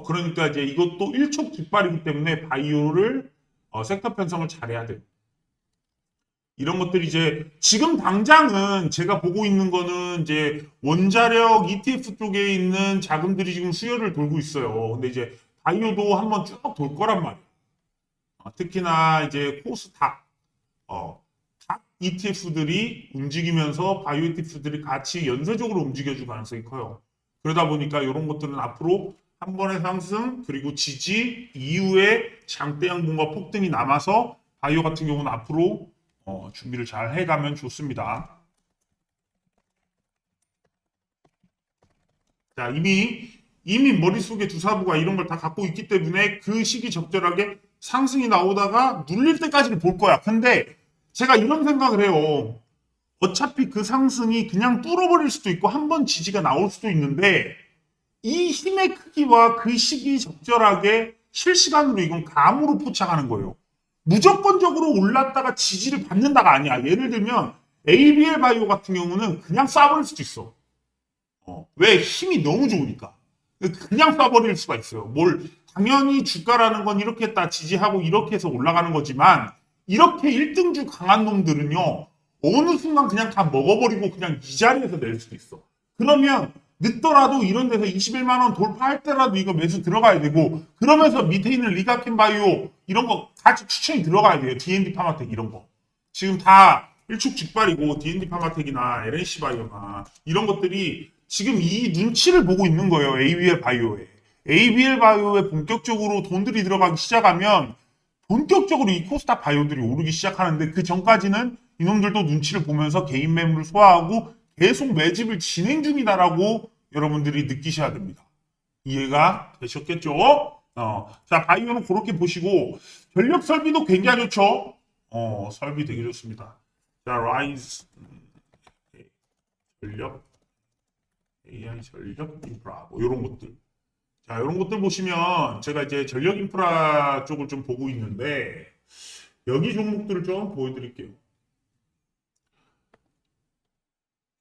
그러니까 이제 이것도 일촉즉발이기 때문에 바이오를 섹터 편성을 잘해야 돼요. 이런 것들이 이제 지금 당장은 제가 보고 있는 거는 이제 원자력 ETF 쪽에 있는 자금들이 지금 수요를 돌고 있어요. 근데 이제 바이오도 한번 쭉 돌 거란 말이에요. 특히나 이제 코스닥, 각 ETF들이 움직이면서 바이오 ETF들이 같이 연쇄적으로 움직여줄 가능성이 커요. 그러다 보니까 이런 것들은 앞으로 한 번의 상승 그리고 지지 이후에 장대 양봉과 폭등이 남아서 바이오 같은 경우는 앞으로 준비를 잘 해가면 좋습니다. 자, 이미 머릿속에 주사부가 이런 걸 다 갖고 있기 때문에 그 시기 적절하게 상승이 나오다가 눌릴 때까지를 볼 거야. 근데 제가 이런 생각을 해요. 어차피 그 상승이 그냥 뚫어버릴 수도 있고 한 번 지지가 나올 수도 있는데 이 힘의 크기와 그 시기 적절하게 실시간으로 이건 감으로 포착하는 거예요. 무조건적으로 올랐다가 지지를 받는다가 아니야. 예를 들면 ABL 바이오 같은 경우는 그냥 쏴버릴 수도 있어. 왜? 힘이 너무 좋으니까. 그냥 쏴버릴 수가 있어요. 당연히 주가라는 건 이렇게 했다 지지하고 이렇게 해서 올라가는 거지만 이렇게 1등주 강한 놈들은요. 어느 순간 그냥 다 먹어버리고 그냥 이 자리에서 낼 수도 있어. 그러면 늦더라도 이런 데서 21만 원 돌파할 때라도 이거 매수 들어가야 되고 그러면서 밑에 있는 리가켄 바이오 이런 거 같이 추천이 들어가야 돼요. D&D 파마텍 이런 거. 지금 다 일촉즉발이고 D&D 파마텍이나 LNC 바이오나 이런 것들이 지금 이 눈치를 보고 있는 거예요. ABL 바이오에. ABL 바이오에 본격적으로 돈들이 들어가기 시작하면 본격적으로 이 코스닥 바이오들이 오르기 시작하는데 그 전까지는 이놈들도 눈치를 보면서 개인 매물을 소화하고 계속 매집을 진행 중이다라고 여러분들이 느끼셔야 됩니다. 이해가 되셨겠죠? 자, 바이오는 그렇게 보시고 전력 설비도 굉장히 좋죠? 설비 되게 좋습니다. 자, 라이즈 전력 AI 전력 인프라 뭐 이런 것들. 자, 이런 것들 보시면 제가 이제 전력 인프라 쪽을 좀 보고 있는데 여기 종목들을 좀 보여드릴게요.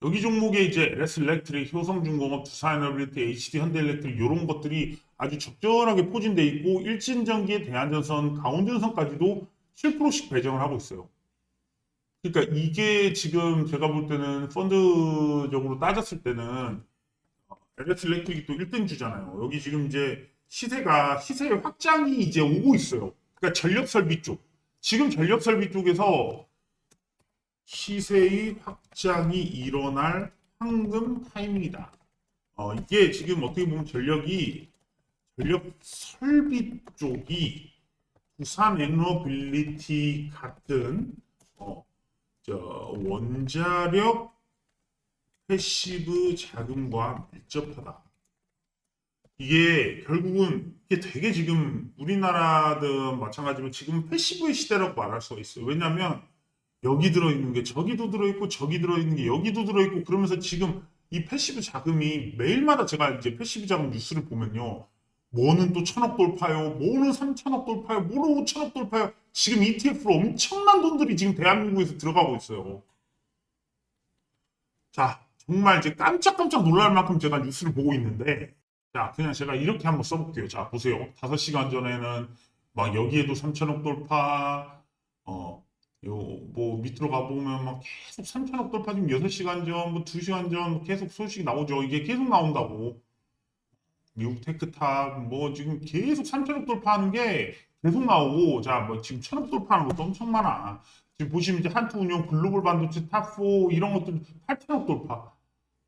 여기 종목에 이제 LS 일렉트릭, 효성중공업, 두산에너빌리티, HD 현대일렉트릭 이런 것들이 아주 적절하게 포진돼 있고 일진전기의 대한전선, 강원전선까지도 7%씩 배정을 하고 있어요. 그러니까 이게 지금 제가 볼 때는 펀드적으로 따졌을 때는 LS 일렉트릭이 또 1등 주잖아요. 여기 지금 이제 시세의 확장이 이제 오고 있어요. 그러니까 전력 설비 쪽. 지금 전력 설비 쪽에서 시세의 확장이 일어날 황금 타이밍이다. 이게 지금 어떻게 보면 전력 설비 쪽이 부산 에너빌리티 같은 원자력 패시브 자금과 밀접하다. 이게 결국은 이게 되게 지금 우리나라든 마찬가지로 지금 패시브의 시대라고 말할 수가 있어요. 왜냐하면 여기 들어있는 게 저기도 들어있고 저기 들어있는 게 여기도 들어있고 그러면서 지금 이 패시브 자금이 매일마다 제가 이제 패시브 자금 뉴스를 보면요. 뭐는 또 1,000억 돌파요. 뭐는 3,000억 돌파요. 뭐는 5,000억 돌파요. 지금 ETF로 엄청난 돈들이 지금 대한민국에서 들어가고 있어요. 자, 정말 이제 깜짝깜짝 놀랄 만큼 제가 뉴스를 보고 있는데 자, 그냥 제가 이렇게 한번 써볼게요. 자, 보세요. 5시간 전에는 막 여기에도 3,000억 돌파 뭐 밑으로 가보면 막 계속 3,000억 돌파 지금 6시간 전, 뭐 2시간 전 계속 소식이 나오죠. 이게 계속 나온다고. 미국 테크탑 뭐 지금 계속 3,000억 돌파하는 게 계속 나오고 자, 뭐 지금 1,000억 돌파하는 것도 엄청 많아. 지금 보시면 이제 한투운용 글로벌 반도체 탑4 이런 것들 8,000억 돌파.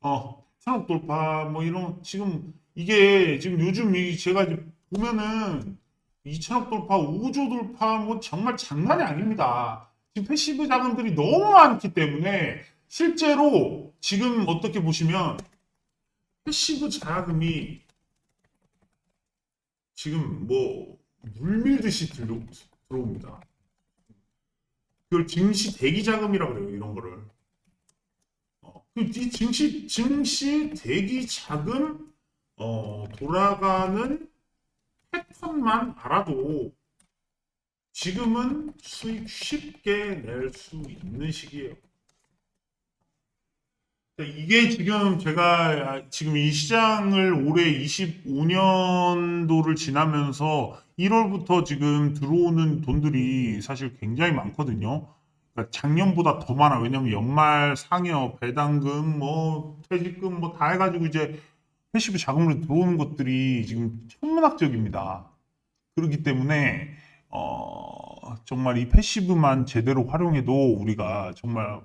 1,000억 돌파 뭐 이런 지금 이게 지금 요즘 제가 이제 보면은 2,000억 돌파, 5조 돌파 뭐 정말 장난이 아닙니다. 지금 패시브 자금들이 너무 많기 때문에 실제로 지금 어떻게 보시면 패시브 자금이 지금 뭐 물밀듯이 들어옵니다. 그걸 증시 대기 자금이라고 그래요. 이런 거를. 이 증시 대기 자금 돌아가는 패턴만 알아도 지금은 수익 쉽게 낼 수 있는 시기예요. 이게 지금 제가 지금 이 시장을 올해 25년도를 지나면서 1월부터 지금 들어오는 돈들이 사실 굉장히 많거든요. 그러니까 작년보다 더 많아. 왜냐면 연말 상여, 배당금, 뭐 퇴직금 뭐 다 해가지고 이제 패시브 자금으로 들어오는 것들이 지금 천문학적입니다. 그렇기 때문에 정말 이 패시브만 제대로 활용해도 우리가 정말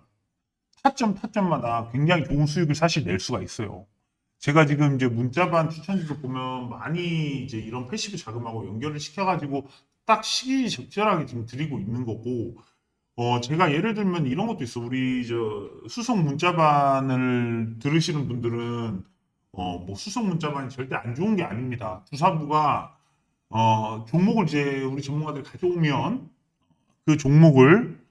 타점마다 굉장히 좋은 수익을 사실 낼 수가 있어요. 제가 지금 이제 문자반 추천주를 보면 많이 이제 이런 패시브 자금하고 연결을 시켜가지고 딱 시기적절하게 지금 드리고 있는 거고, 제가 예를 들면 이런 것도 있어. 우리 저 수석 문자반을 들으시는 분들은, 뭐 수석 문자반이 절대 안 좋은 게 아닙니다. 주사부가, 종목을 이제 우리 전문가들이 가져오면 그 종목을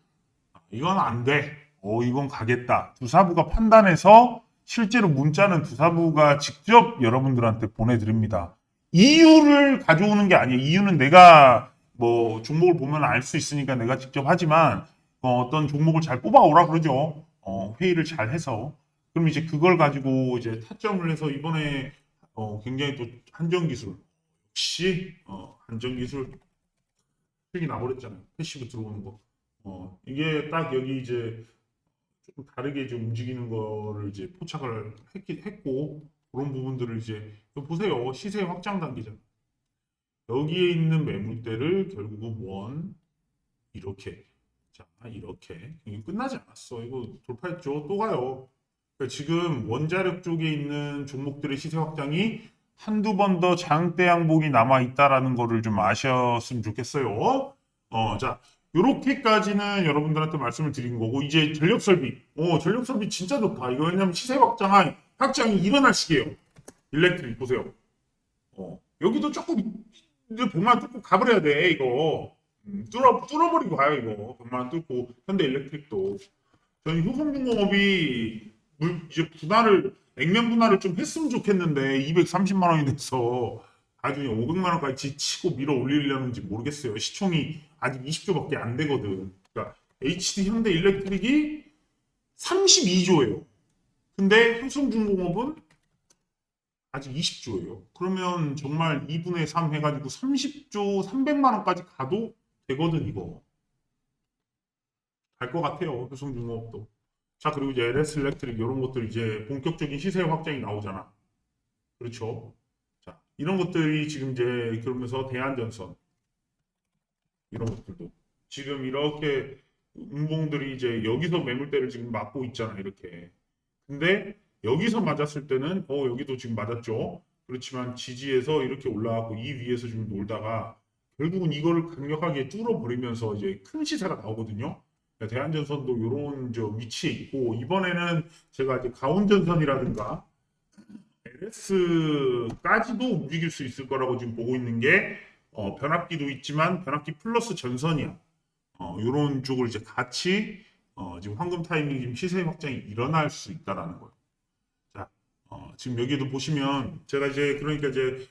이건 안 돼. 이건 가겠다. 두사부가 판단해서 실제로 문자는 두사부가 직접 여러분들한테 보내드립니다. 이유를 가져오는 게 아니에요. 이유는 내가 뭐 종목을 보면 알 수 있으니까 내가 직접 하지만 어떤 종목을 잘 뽑아오라 그러죠. 회의를 잘 해서. 그럼 이제 그걸 가지고 이제 타점을 해서 이번에 굉장히 또 한정기술 역시 한정기술 수익이 나버렸잖아요. 패시브 들어오는 거. 이게 딱 여기 이제 조금 다르게 좀 움직이는 거를 이제 포착을 했고, 그런 부분들을 이제 보세요. 시세 확장 단계잖아. 여기에 있는 매물대를 결국은 이렇게. 자, 이렇게. 이게 끝나지 않았어. 이거 돌파했죠. 또 가요. 그러니까 지금 원자력 쪽에 있는 종목들의 시세 확장이 한두 번 더 장대 양봉이 남아 있다라는 거를 좀 아셨으면 좋겠어요. 자, 요렇게까지는 여러분들한테 말씀을 드린 거고, 이제 전력 설비. 전력 설비 진짜 좋다. 이거 왜냐면 시세 확장이 일어날 시기예요. 일렉트릭 보세요. 여기도 조금 이제 100만 뚫고 가버려야 돼, 이거. 뚫어버리고 가요, 이거. 100만 뚫고. 현대 일렉트릭도. 저는 효성중공업이 이제 액면 분할을 좀 했으면 좋겠는데 230만 원이 돼서 나중에 500만 원까지 치고 밀어 올리려는지 모르겠어요. 시총이 아직 20조밖에 안 되거든. 그러니까 HD 현대 일렉트릭이 32조예요. 근데 효성중공업은 아직 20조예요. 그러면 정말 2분의 3 해가지고 30조 300만 원까지 가도 되거든, 이거. 갈 것 같아요, 효성중공업도. 자, 그리고 이제 LS 일렉트릭 이런 것들 이제 본격적인 시세 확장이 나오잖아. 그렇죠. 자, 이런 것들이 지금 이제 그러면서 대한전선 이런 것들도 지금 이렇게 운봉들이 이제 여기서 매물대를 지금 맞고 있잖아, 이렇게. 근데 여기서 맞았을 때는 여기도 지금 맞았죠. 그렇지만 지지에서 이렇게 올라가고 이 위에서 지금 놀다가 결국은 이거를 강력하게 뚫어버리면서 이제 큰 시세가 나오거든요. 대한전선도 이런 저 위치에 있고, 이번에는 제가 이제 가온전선이라든가 LS까지도 움직일 수 있을 거라고 지금 보고 있는 게 변압기도 있지만 변압기 플러스 전선이야. 이런 쪽을 이제 같이 지금 황금 타이밍 지금 시세 확장이 일어날 수 있다라는 거예요. 자, 지금 여기에도 보시면 제가 이제 그러니까 이제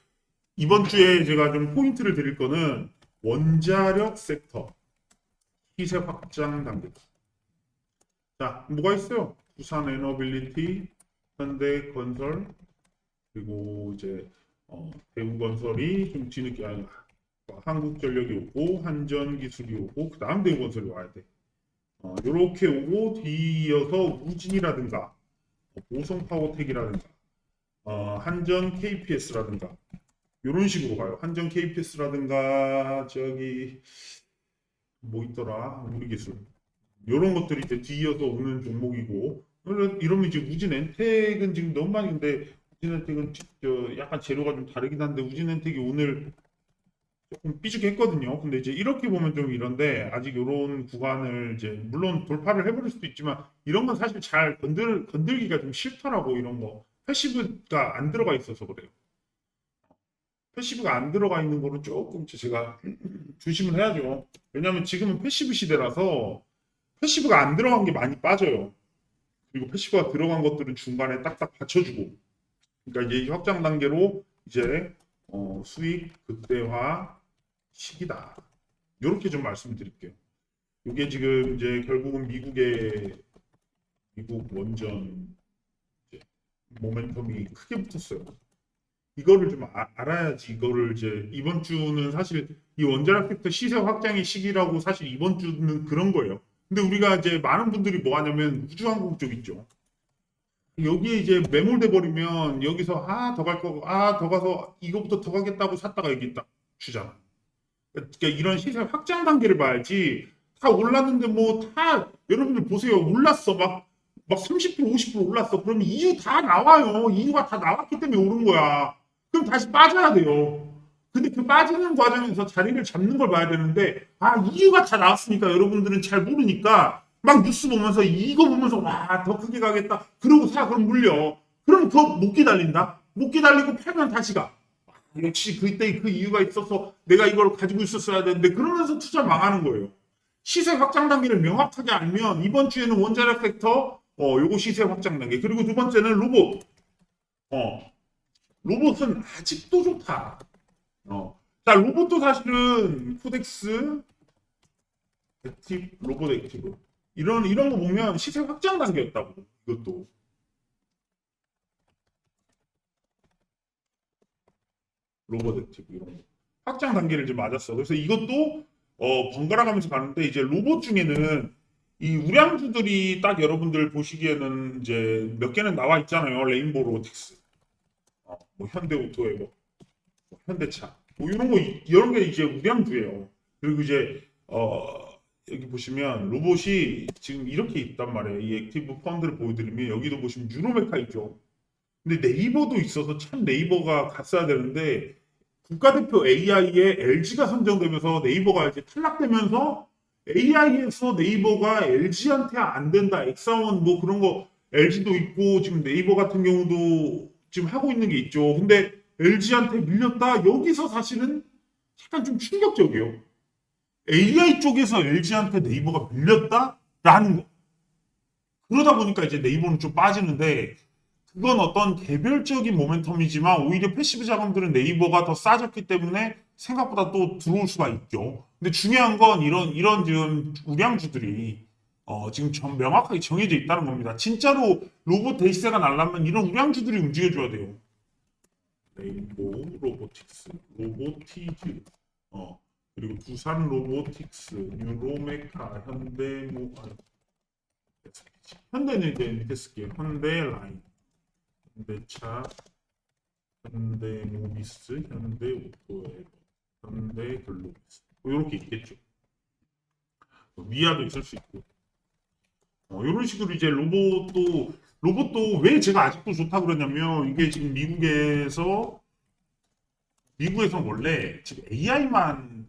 이번 주에 제가 좀 포인트를 드릴 거는 원자력 섹터 시세 확장 단계. 자, 뭐가 있어요? 부산 에너빌리티, 현대건설, 그리고 이제 대우건설이 좀 뒤늦게 한국전력이 오고 한전기술이 오고 그 다음 대우건설이 와야 돼. 이렇게 오고 뒤이어서 우진이라든가 보성파워텍이라든가 한전 KPS라든가 이런 식으로 가요. 한전 KPS라든가 저기 뭐 있더라 우리 기술 이런 것들이 이제 뒤이어서 오는 종목이고, 이러면 이제 우진엔텍은 지금 너무 많이, 근데 우진엔텍은 약간 재료가 좀 다르긴 한데 우진엔텍이 오늘 조금 삐죽했거든요. 근데 이제 이렇게 보면 좀 이런데 아직 이런 구간을 이제 물론 돌파를 해버릴 수도 있지만 이런 건 사실 잘 건들기가 좀 싫더라고 이런 거. 패시브가 안 들어가 있어서 그래요. 패시브가 안 들어가 있는 거는 조금 제가 조심을 해야죠. 왜냐하면 지금은 패시브 시대라서 패시브가 안 들어간 게 많이 빠져요. 그리고 패시브가 들어간 것들은 중간에 딱딱 받쳐주고. 그러니까 이제 확장 단계로 이제 수익 극대화 시기다. 이렇게 좀 말씀드릴게요. 이게 지금 이제 결국은 미국 원전 이제 모멘텀이 크게 붙었어요. 이거를 좀 알아야지 이거를 이제 이번 주는 사실 이 원자력 섹터 시세 확장의 시기라고 사실 이번 주는 그런 거예요. 근데 우리가 이제 많은 분들이 뭐 하냐면 우주항공 쪽 있죠. 여기에 이제 매몰돼 버리면 여기서 더 갈 거고 더 가서 이거부터 더 가겠다고 샀다가 여기 딱 주잖아. 그러니까 이런 시세 확장 단계를 봐야지. 다 올랐는데 뭐 다 여러분들 보세요. 올랐어. 막 30% 50% 올랐어. 그러면 이유 다 나와요. 이유가 다 나왔기 때문에 오른 거야. 그럼 다시 빠져야 돼요. 근데 그 빠지는 과정에서 자리를 잡는 걸 봐야 되는데 이유가 다 나왔으니까 여러분들은 잘 모르니까 막 뉴스 보면서 이거 보면서 와 더 크게 가겠다. 그러고 그럼 물려. 그럼 더 못 기다린다. 못 기다리고 팔면 다시 가. 역시 그때 그 이유가 있어서 내가 이걸 가지고 있었어야 되는데 그러면서 투자 망하는 거예요. 시세 확장 단계를 명확하게 알면 이번 주에는 원자력 섹터 요거 시세 확장 단계 그리고 두 번째는 로봇 로봇은 아직도 좋다. 자 로봇도 사실은 코덱스 액티브 로봇 액티브 이런 거 보면 시세 확장 단계였다고 이것도 로봇 액티브 이런 거 확장 단계를 이제 맞았어. 그래서 이것도 번갈아 가면서 가는데 이제 로봇 중에는 이 우량주들이 딱 여러분들 보시기에는 이제 몇 개는 나와 있잖아요. 레인보우 로보틱스, 뭐 현대오토에버, 뭐 현대차, 뭐 이런 게 이제 우량주예요. 그리고 이제 여기 보시면 로봇이 지금 이렇게 있단 말이에요. 이 액티브 펀드를 보여드리면 여기도 보시면 유로메카 있죠. 근데 네이버도 있어서 참 네이버가 갔어야 되는데 국가대표 AI에 LG가 선정되면서 네이버가 이제 탈락되면서 AI에서 네이버가 LG한테 안 된다. 엑사원 뭐 그런 거 LG도 있고 지금 네이버 같은 경우도 지금 하고 있는 게 있죠. 근데 LG한테 밀렸다. 여기서 사실은 약간 좀 충격적이에요. AI 쪽에서 LG한테 네이버가 밀렸다라는 거. 그러다 보니까 이제 네이버는 좀 빠지는데 그건 어떤 개별적인 모멘텀이지만 오히려 패시브 자금들은 네이버가 더 싸졌기 때문에 생각보다 또 들어올 수가 있죠. 근데 중요한 건 이런 지금 우량주들이 지금 명확하게 정해져 있다는 겁니다. 진짜로 로봇 대시세가 날라면 이런 우량주들이 움직여줘야 돼요. 레인보우 로보틱스, 로보티즈, 그리고 두산 로보틱스, 뉴로메카, 현대는 이제 밑에 쓸게요. 현대라인. 현대차, 현대모비스, 현대오토에버, 현대글로비스 이렇게 있겠죠. 위아도 있을 수 있고 이런 식으로 이제 로봇도 왜 제가 아직도 좋다 그러냐면 이게 지금 미국에서 원래 지금 AI만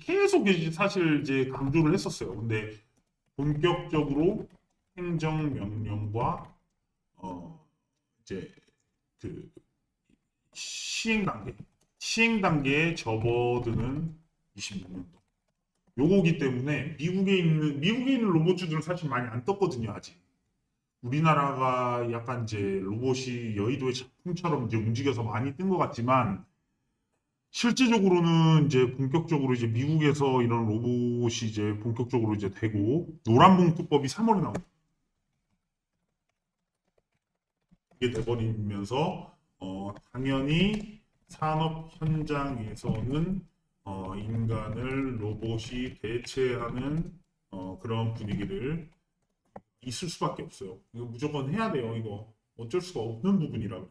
계속 사실 이제 강조를 했었어요. 근데 본격적으로 행정명령과 이제 그 시행 단계에 접어드는 26년도. 요거기 때문에 미국에 있는 로봇주들은 사실 많이 안 떴거든요 아직. 우리나라가 약간 이제 로봇이 여의도의 작품처럼 이제 움직여서 많이 뜬 것 같지만 실제적으로는 이제 본격적으로 이제 미국에서 이런 로봇이 이제 본격적으로 이제 되고 노란봉투법이 3월에 나옵니다. 이게 돼버리면서 당연히 산업 현장에서는 인간을 로봇이 대체하는 그런 분위기를 있을 수밖에 없어요. 이거 무조건 해야 돼요. 이거 어쩔 수가 없는 부분이라고.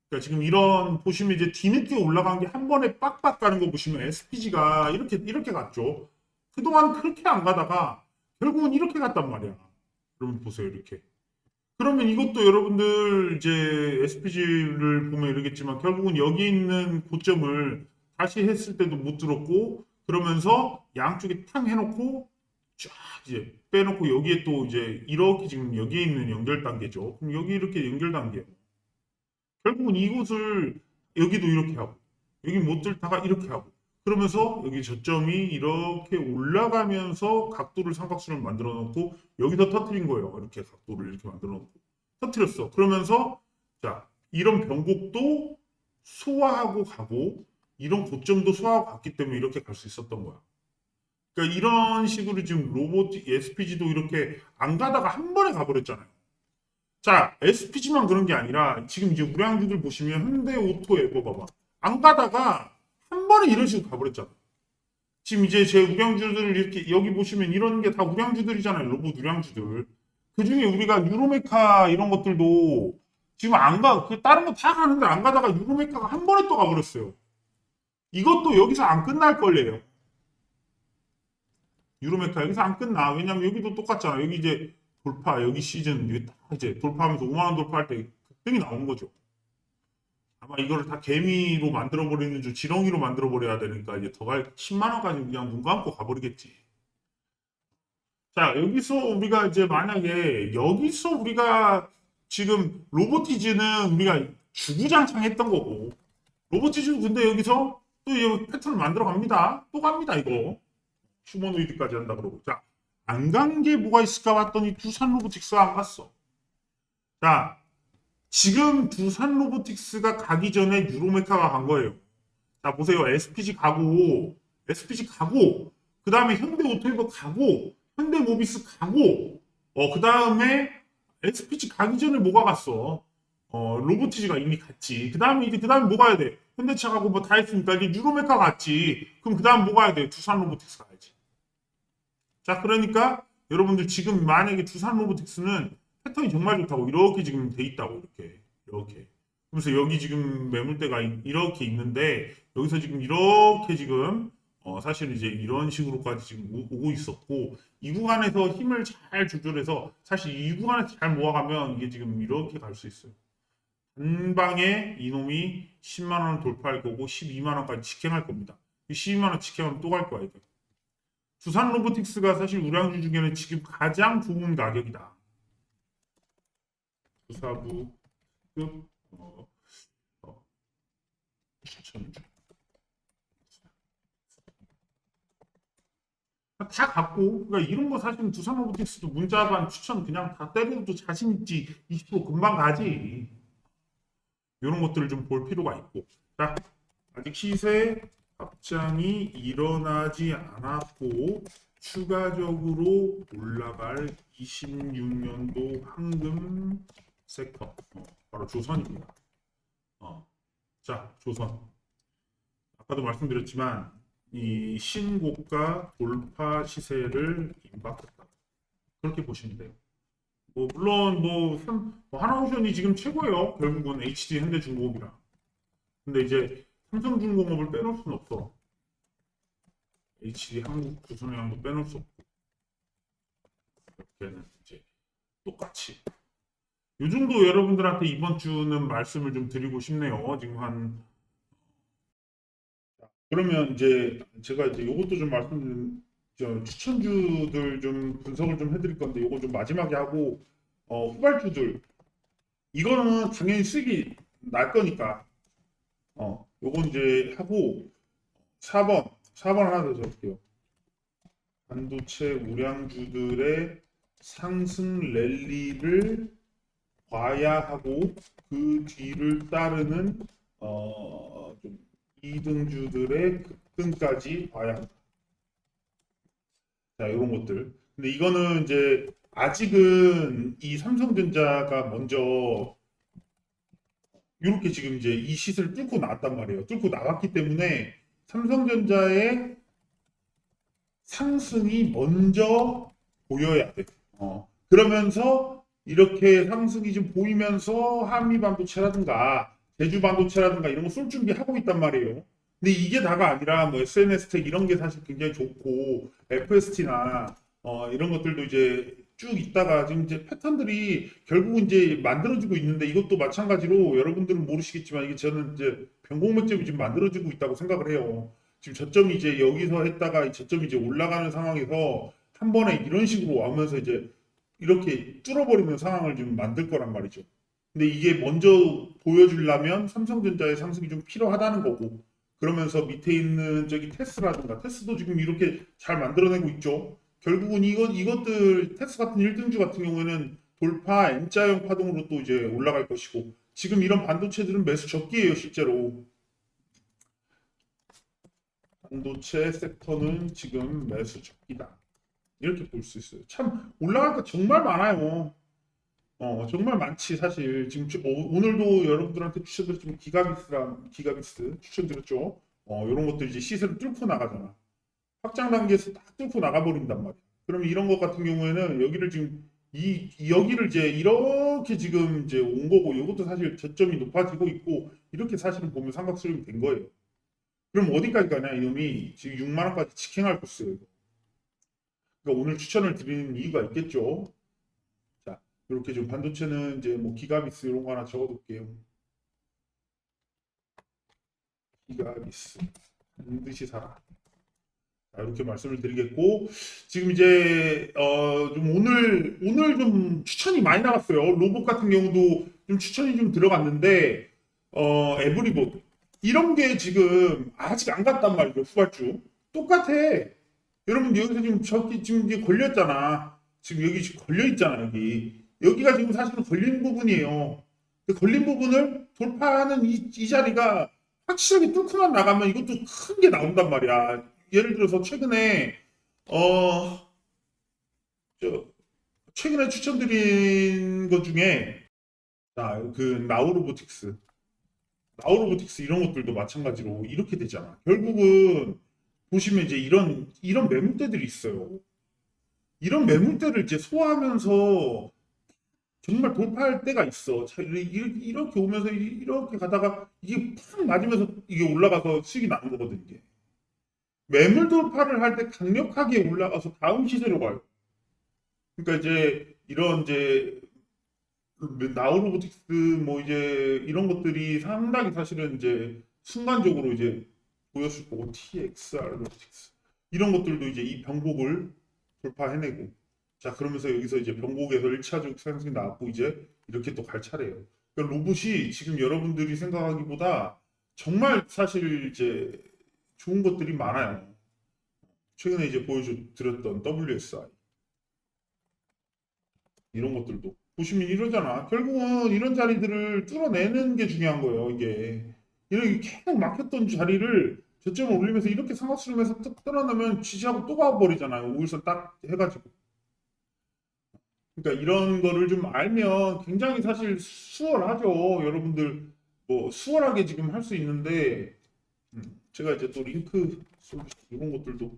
그러니까 지금 이런 보시면 이제 뒤늦게 올라간 게 한 번에 빡빡 가는 거 보시면 SPG가 이렇게 갔죠. 그동안 그렇게 안 가다가 결국은 이렇게 갔단 말이야. 여러분 보세요 이렇게. 그러면 이것도 여러분들 이제 SPG를 보면 이러겠지만 결국은 여기 있는 고점을 다시 했을 때도 못 들었고 그러면서 양쪽에 탕 해놓고 쫙 이제 빼놓고 여기에 또 이제 이렇게 지금 여기에 있는 연결 단계죠. 그럼 여기 이렇게 연결 단계. 결국은 이곳을 여기도 이렇게 하고 여기 못 들다가 이렇게 하고 그러면서 여기 저점이 이렇게 올라가면서 각도를 삼각수를 만들어 놓고 여기서 터트린 거예요. 이렇게 각도를 이렇게 만들어 놓고 터트렸어. 그러면서 자 이런 변곡도 소화하고 가고 이런 고점도 소화하고 갔기 때문에 이렇게 갈 수 있었던 거야. 그러니까 이런 식으로 지금 로보틱 SPG도 이렇게 안 가다가 한 번에 가버렸잖아요. 자, SPG만 그런 게 아니라 지금 이제 우량주들 보시면 현대 오토 에버 봐봐. 안 가다가 한 번에 이런 식으로 가버렸잖아. 지금 이제 제 우량주들을 이렇게 여기 보시면 이런 게 다 우량주들이잖아요. 로봇 우량주들. 그 중에 우리가 유로메카 이런 것들도 지금 안 가, 그 다른 거 다 가는데 안 가다가 유로메카가 한 번에 또 가버렸어요. 이것도 여기서 안 끝날 걸래요. 유로메카 여기서 안 끝나. 왜냐면 여기도 똑같잖아. 여기 이제 돌파, 여기 시즌, 여기 딱 이제 돌파하면서 5만원 돌파할 때 급등이 나온 거죠. 아마 이거를 다 개미로 만들어버리는 줄 지렁이로 만들어버려야 되니까 이제 더 갈 10만원까지 그냥 눈 감고 가버리겠지. 자, 여기서 우리가 이제 만약에 여기서 우리가 지금 로보티즈는 우리가 주구장창 했던 거고 로보티즈 근데 여기서 또 이 패턴을 만들어 갑니다. 또 갑니다, 이거. 휴머노이드까지 한다 그러고. 자, 안 간 게 뭐가 있을까 봤더니 두산 로보틱스가 안 갔어. 자, 지금 두산 로보틱스가 가기 전에 유로메카가 간 거예요. 자, 보세요. SPG 가고, 그 다음에 현대 오토에버 가고, 현대 모비스 가고, 그 다음에 SPG 가기 전에 뭐가 갔어? 로보티즈가 이미 갔지. 그 다음에 뭐 가야 돼? 현대차 가고 뭐 다 했으니까 이제 유로메카 갔지. 그럼 그 다음 뭐 가야 돼? 두산 로보틱스 가야지. 자, 그러니까 여러분들 지금 만약에 두산 로보틱스는 패턴이 정말 좋다고 이렇게 지금 돼 있다고 이렇게. 그래서 여기 지금 매물대가 이렇게 있는데 여기서 지금 이렇게 지금 사실 이제 이런 식으로까지 지금 오고 있었고 이 구간에서 힘을 잘 조절해서 사실 이 구간에서 잘 모아가면 이게 지금 이렇게 갈 수 있어요. 한 방에 이놈이 10만 원을 돌파할 거고 12만 원까지 직행할 겁니다. 12만 원 직행하면 또 갈 거야 이거. 두산 로보틱스가 사실 우량주 중에는 지금 가장 좋은 가격이다. 부사부급 추천주 다 갖고 그러니까 이런 거 사실 두산 로보틱스도 문자반 추천 그냥 다 때려도 자신 있지 20% 금방 가지. 이런 것들을 좀 볼 필요가 있고. 자, 아직 시세 합장이 일어나지 않았고 추가적으로 올라갈 26년도 황금 섹터 바로 조선입니다. 자, 조선. 아까도 말씀드렸지만 이 신고가 돌파 시세를 임박했다. 그렇게 보시면 돼요. 물론 하나오션이 지금 최고예요. 결국은 HD 현대중공업이랑. 근데 이제 삼성중공업을 빼놓을 수는 없어. HD 한국조선해양도 빼놓을 수 없고. 이렇게는 이제 똑같이. 이 정도 여러분들한테 이번 주는 말씀을 좀 드리고 싶네요. 지금 그러면 이제 제가 이제 이것도 좀 추천주들 좀 분석을 좀 해드릴 건데 이거 좀 마지막에 하고 후발주들 이거는 당연히 수익이 날 거니까 요건 이제 하고 4번 하나 더 적을게요. 반도체 우량주들의 상승 랠리를 봐야 하고 그 뒤를 따르는 좀 2등주들의 급등까지 봐야 한다. 자, 이런 것들. 근데 이거는 이제 아직은 이 삼성전자가 먼저 이렇게 지금 이제 이 시세를 뚫고 나왔단 말이에요. 뚫고 나왔기 때문에 삼성전자의 상승이 먼저 보여야 돼. 그러면서 이렇게 상승이 좀 보이면서 한미반도체라든가 제주반도체라든가 이런 거 쏠 준비하고 있단 말이에요. 근데 이게 다가 아니라 뭐 SNS 텍 이런 게 사실 굉장히 좋고 FST나 이런 것들도 이제 쭉 있다가 지금 이제 패턴들이 결국은 이제 만들어지고 있는데 이것도 마찬가지로 여러분들은 모르시겠지만 이게 저는 이제 변곡맥점이 지금 만들어지고 있다고 생각을 해요. 지금 저점이 이제 여기서 했다가 이 저점이 이제 올라가는 상황에서 한 번에 이런 식으로 와면서 이제 이렇게 뚫어버리는 상황을 좀 만들 거란 말이죠. 근데 이게 먼저 보여주려면 삼성전자의 상승이 좀 필요하다는 거고 그러면서 밑에 있는 저기 테스라든가 테스도 지금 이렇게 잘 만들어내고 있죠. 결국은 이것들 테스 같은 1등주 같은 경우에는 돌파 M자형 파동으로 또 이제 올라갈 것이고 지금 이런 반도체들은 매수 적기예요 실제로. 반도체 섹터는 지금 매수 적기다. 이렇게 볼 수 있어요. 참 올라갈 거 정말 많아요. 정말 많지 사실. 지금 오늘도 여러분들한테 추천드렸지만 기가비스 추천드렸죠. 이런 것들 이제 시세를 뚫고 나가잖아. 확장 단계에서 딱 뚫고 나가버린단 말이야. 그러면 이런 것 같은 경우에는 여기를 지금 여기를 이제 이렇게 지금 이제 온 거고 이것도 사실 저점이 높아지고 있고 이렇게 사실은 보면 삼각수렴이 된 거예요. 그럼 어디까지 가냐 이놈이 지금 6만 원까지 직행할 코스예요. 그러니까 오늘 추천을 드리는 이유가 있겠죠. 자, 이렇게 좀 반도체는 이제 뭐 기가비스 이런 거 하나 적어둘게요. 기가비스 반드시 사라. 자, 이렇게 말씀을 드리겠고 지금 이제 좀 오늘 좀 추천이 많이 나갔어요. 로봇 같은 경우도 좀 추천이 좀 들어갔는데 에브리봇 이런 게 지금 아직 안 갔단 말이죠. 후발주 똑같아. 여러분 여기서 지금 저기 지금 이제 걸렸잖아. 지금 여기 지금 걸려 있잖아 여기가 지금 사실은 걸린 부분이에요. 그 걸린 부분을 돌파하는 이 자리가 확실하게 뚫고만 나가면 이것도 큰 게 나온단 말이야. 예를 들어서 어, 최근에 추천드린 것 중에 그 나우로보틱스 이런 것들도 마찬가지로 이렇게 되잖아. 결국은 보시면 이제 이런 매물대들이 있어요. 이런 매물대를 이제 소화하면서 정말 돌파할 때가 있어. 이렇게 오면서 이렇게 가다가 이게 팍 맞으면서 이게 올라가서 수익이 나는 거거든 이게. 매물 돌파를 할 때 강력하게 올라가서 다음 시세로 가요. 그러니까 이제 이런 이제 나우로보틱스 뭐 이제 이런 것들이 상당히 사실은 이제 순간적으로 이제 보였을 거고 TXR 로보틱스 이런 것들도 이제 이 변곡을 돌파해내고 자 그러면서 여기서 이제 변곡에서 1차적 상승이 나왔고 이제 이렇게 또 갈 차례예요. 그러니까 로봇이 지금 여러분들이 생각하기보다 정말 사실 이제 좋은 것들이 많아요. 최근에 이제 보여드렸던 WSI 이런 것들도 보시면 이러잖아. 결국은 이런 자리들을 뚫어내는 게 중요한 거예요. 이렇게 계속 막혔던 자리를 저점을 올리면서 이렇게 삼각수렴해서 뚝 뚫어내면 지지하고 또 가버리잖아요. 5일선 딱 해가지고. 그러니까 이런 거를 좀 알면 굉장히 사실 수월하죠. 여러분들 뭐 수월하게 지금 할 수 있는데 제가 이제 또 링크 솔루션 이런 것들도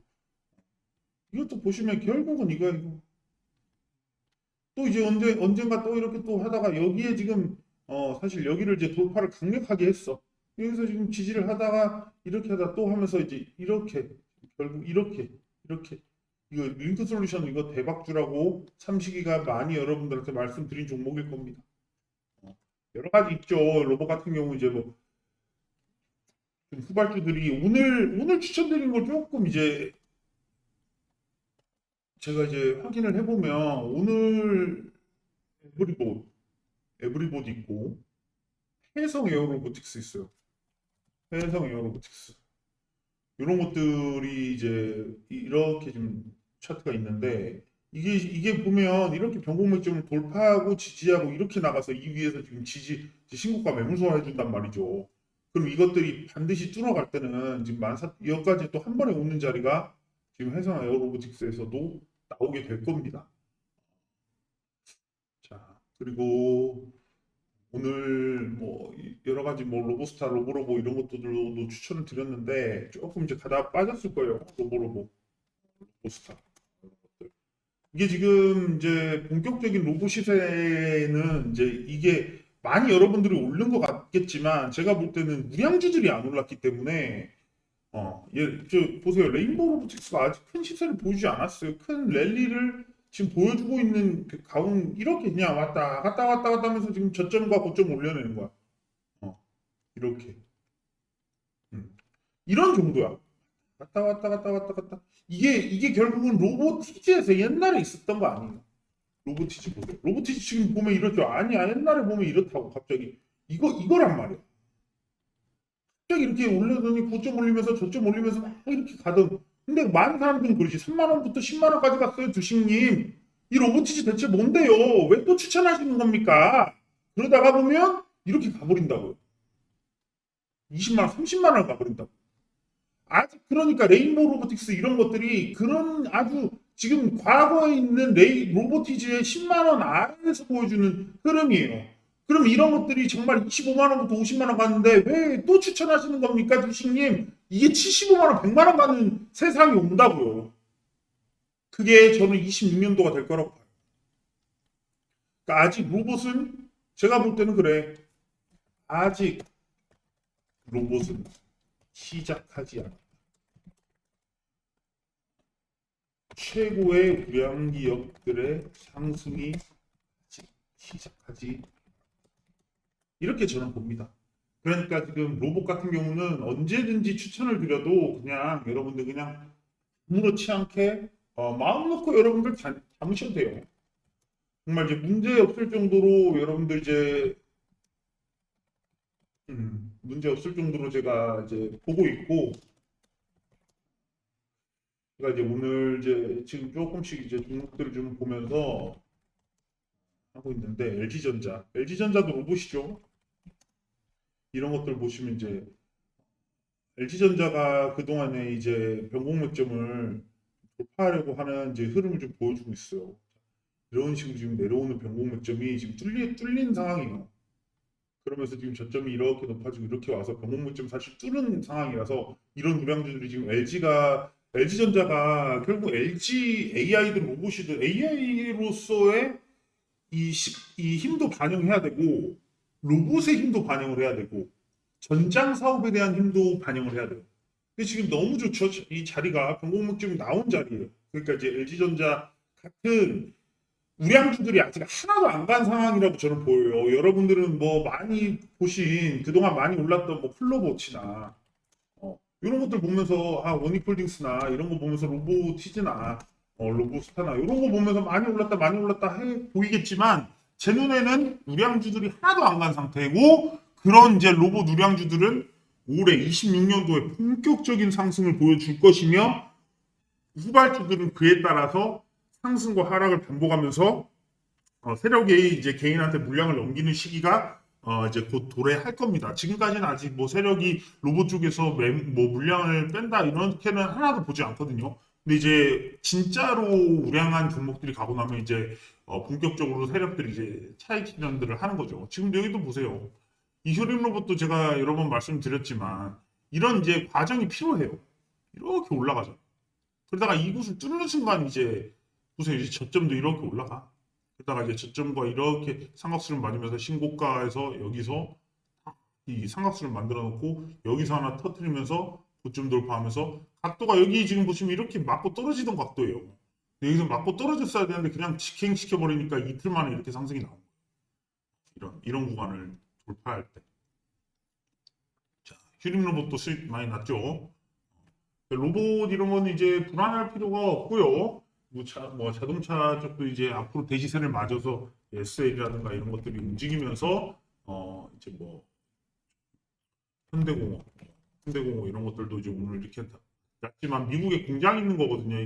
이것도 보시면 결국은 이거 또 이제 언젠가 또 이렇게 또 하다가 여기에 지금 사실 여기를 이제 돌파를 강력하게 했어. 여기서 지금 지지를 하다가 이렇게 하다 또 하면서 이제 이렇게 결국 이렇게 이거 링크 솔루션 이거 대박주라고 삼식이가 많이 여러분들한테 말씀드린 종목일 겁니다. 여러 가지 있죠. 로봇 같은 경우 이제 뭐 후발주들이 오늘 추천드린 걸 조금 이제 제가 이제 확인을 해보면 오늘 에브리봇 있고 해성 에어로보틱스 있어요. 해성 에어로보틱스 이런 것들이 이제 이렇게 좀 차트가 있는데 이게 보면 이렇게 변곡맥점을 돌파하고 지지하고 이렇게 나가서 이 위에서 지금 신고가 매물 소화해 준단 말이죠. 그럼 이것들이 반드시 뚫어갈 때는 지금 여기까지 또 한 번에 오는 자리가 지금 해성 에어로보틱스에서도 나오게 될 겁니다. 자, 그리고 오늘 뭐 여러 가지 뭐 로보스타, 로보로보 이런 것들도 추천을 드렸는데 조금 이제 가다 빠졌을 거예요. 로보스타. 이게 지금 이제 본격적인 로봇 시세는 이제 이게 많이 여러분들이 오른 것 같겠지만 제가 볼 때는 우량주들이 안 올랐기 때문에 보세요. 레인보우 로보틱스가 아직 큰 시세를 보이지 않았어요. 큰 랠리를 지금 보여주고 있는 그 가운 이렇게 그냥 왔다 갔다 왔다 갔다 하면서 지금 저점과 고점 올려내는 거야. 이렇게. 음. 이런 정도야. 갔다 왔다 갔다 왔다 갔다. 이게 결국은 로보티즈에서 옛날에 있었던 거 아니에요? 로보티즈 보세요. 로보티즈 지금 보면 이렇죠. 아니야. 옛날에 보면 이렇다고 갑자기. 이거란 말이야. 갑자기 이렇게 올려더니 고점 올리면서 저점 올리면서 막 이렇게 가던. 근데 많은 사람들은 그러지. 3만 원부터 10만 원까지 갔어요, 주식님. 이 로보티즈 대체 뭔데요? 왜 또 추천하시는 겁니까? 그러다가 보면 이렇게 가버린다고요. 20만 원, 30만 원 가버린다고. 아직 그러니까 레인보우 로보틱스 이런 것들이 그런 아주 지금 과거에 있는 로보티즈의 10만 원 아래에서 보여주는 흐름이에요. 그럼 이런 것들이 정말 25만 원부터 50만 원 갔는데 왜 또 추천하시는 겁니까, 주식님? 이게 75만 원, 100만 원 가는 세상이 온다고요. 그게 저는 26년도가 될 거라고 봐요. 그러니까 아직 로봇은 제가 볼 때는 그래. 아직 로봇은 시작하지 않아. 최고의 우량 기업들의 상승이 아직 시작하지 이렇게 저는 봅니다. 그러니까 지금 로봇 같은 경우는 언제든지 추천을 드려도 그냥 여러분들 그냥 아무렇지 않게 마음 놓고 여러분들 담으셔도 돼요. 정말 이제 문제 없을 정도로 여러분들 이제 문제 없을 정도로 제가 이제 보고 있고 제가 이제 오늘 이제 지금 조금씩 이제 종목들을 좀 보면서 하고 있는데 LG전자도 로봇이죠. 이런 것들 보시면 이제 LG전자가 그동안에 이제 변곡맥점을 돌파하려고 하는 이제 흐름을 좀 보여주고 있어요. 이런 식으로 지금 내려오는 변곡맥점이 지금 뚫린 상황이에요. 그러면서 지금 저점이 이렇게 높아지고 이렇게 와서 변곡맥점 사실 뚫은 상황이라서 이런 우량주들이 지금 LG전자가 결국 LG AI든 로봇이든 AI로서의 이 힘도 반영해야 되고 로봇의 힘도 반영을 해야 되고 전장 사업에 대한 힘도 반영을 해야 돼요. 근데 지금 너무 좋죠. 이 자리가 변곡맥점이 나온 자리예요. 그러니까 이제 LG전자 같은 우량주들이 아직 하나도 안 간 상황이라고 저는 보여요. 여러분들은 뭐 많이 보신 그동안 많이 올랐던 뭐 플로보치나 이런 것들 보면서 원익홀딩스나 이런 거 보면서 로보티즈나 로보스타나 이런 거 보면서 많이 올랐다 해 보이겠지만 제 눈에는 우량주들이 하나도 안 간 상태고 그런 이제 로봇 우량주들은 올해 26년도에 본격적인 상승을 보여줄 것이며 후발주들은 그에 따라서 상승과 하락을 반복하면서 세력이 이제 개인한테 물량을 넘기는 시기가 이제 곧 도래할 겁니다. 지금까지는 아직 뭐 세력이 로봇 쪽에서 뭐 물량을 뺀다 이렇게는 하나도 보지 않거든요. 근데 이제 진짜로 우량한 종목들이 가고 나면 이제 본격적으로 세력들이 이제 차익 실현들을 하는 거죠. 지금 여기도 보세요. 이 효림 로봇도 제가 여러 번 말씀드렸지만 이런 이제 과정이 필요해요. 이렇게 올라가죠. 그러다가 이곳을 뚫는 순간 이제 보세요. 이제 저점도 이렇게 올라가. 그러다가 이제 저점과 이렇게 삼각수를 맞으면서 신고가에서 여기서 이 삼각수를 만들어 놓고 여기서 하나 터뜨리면서 고점 돌파하면서 각도가 여기 지금 보시면 이렇게 맞고 떨어지던 각도예요. 여기서 맞고 떨어졌어야 되는데 그냥 직행시켜 버리니까 이틀 만에 이렇게 상승이 나온 거예요. 이런 구간을 돌파할 때. 자, 휴림 로봇도 수익 많이 났죠. 로봇 이런 거는 이제 불안할 필요가 없고요. 뭐 자동차 쪽도 이제 앞으로 대시세를 맞아서 SL이라든가 이런 것들이 움직이면서 이제 뭐 현대공업 이런 것들도 이제 오늘 이렇게 낮지만 미국에 공장 있는 거거든요.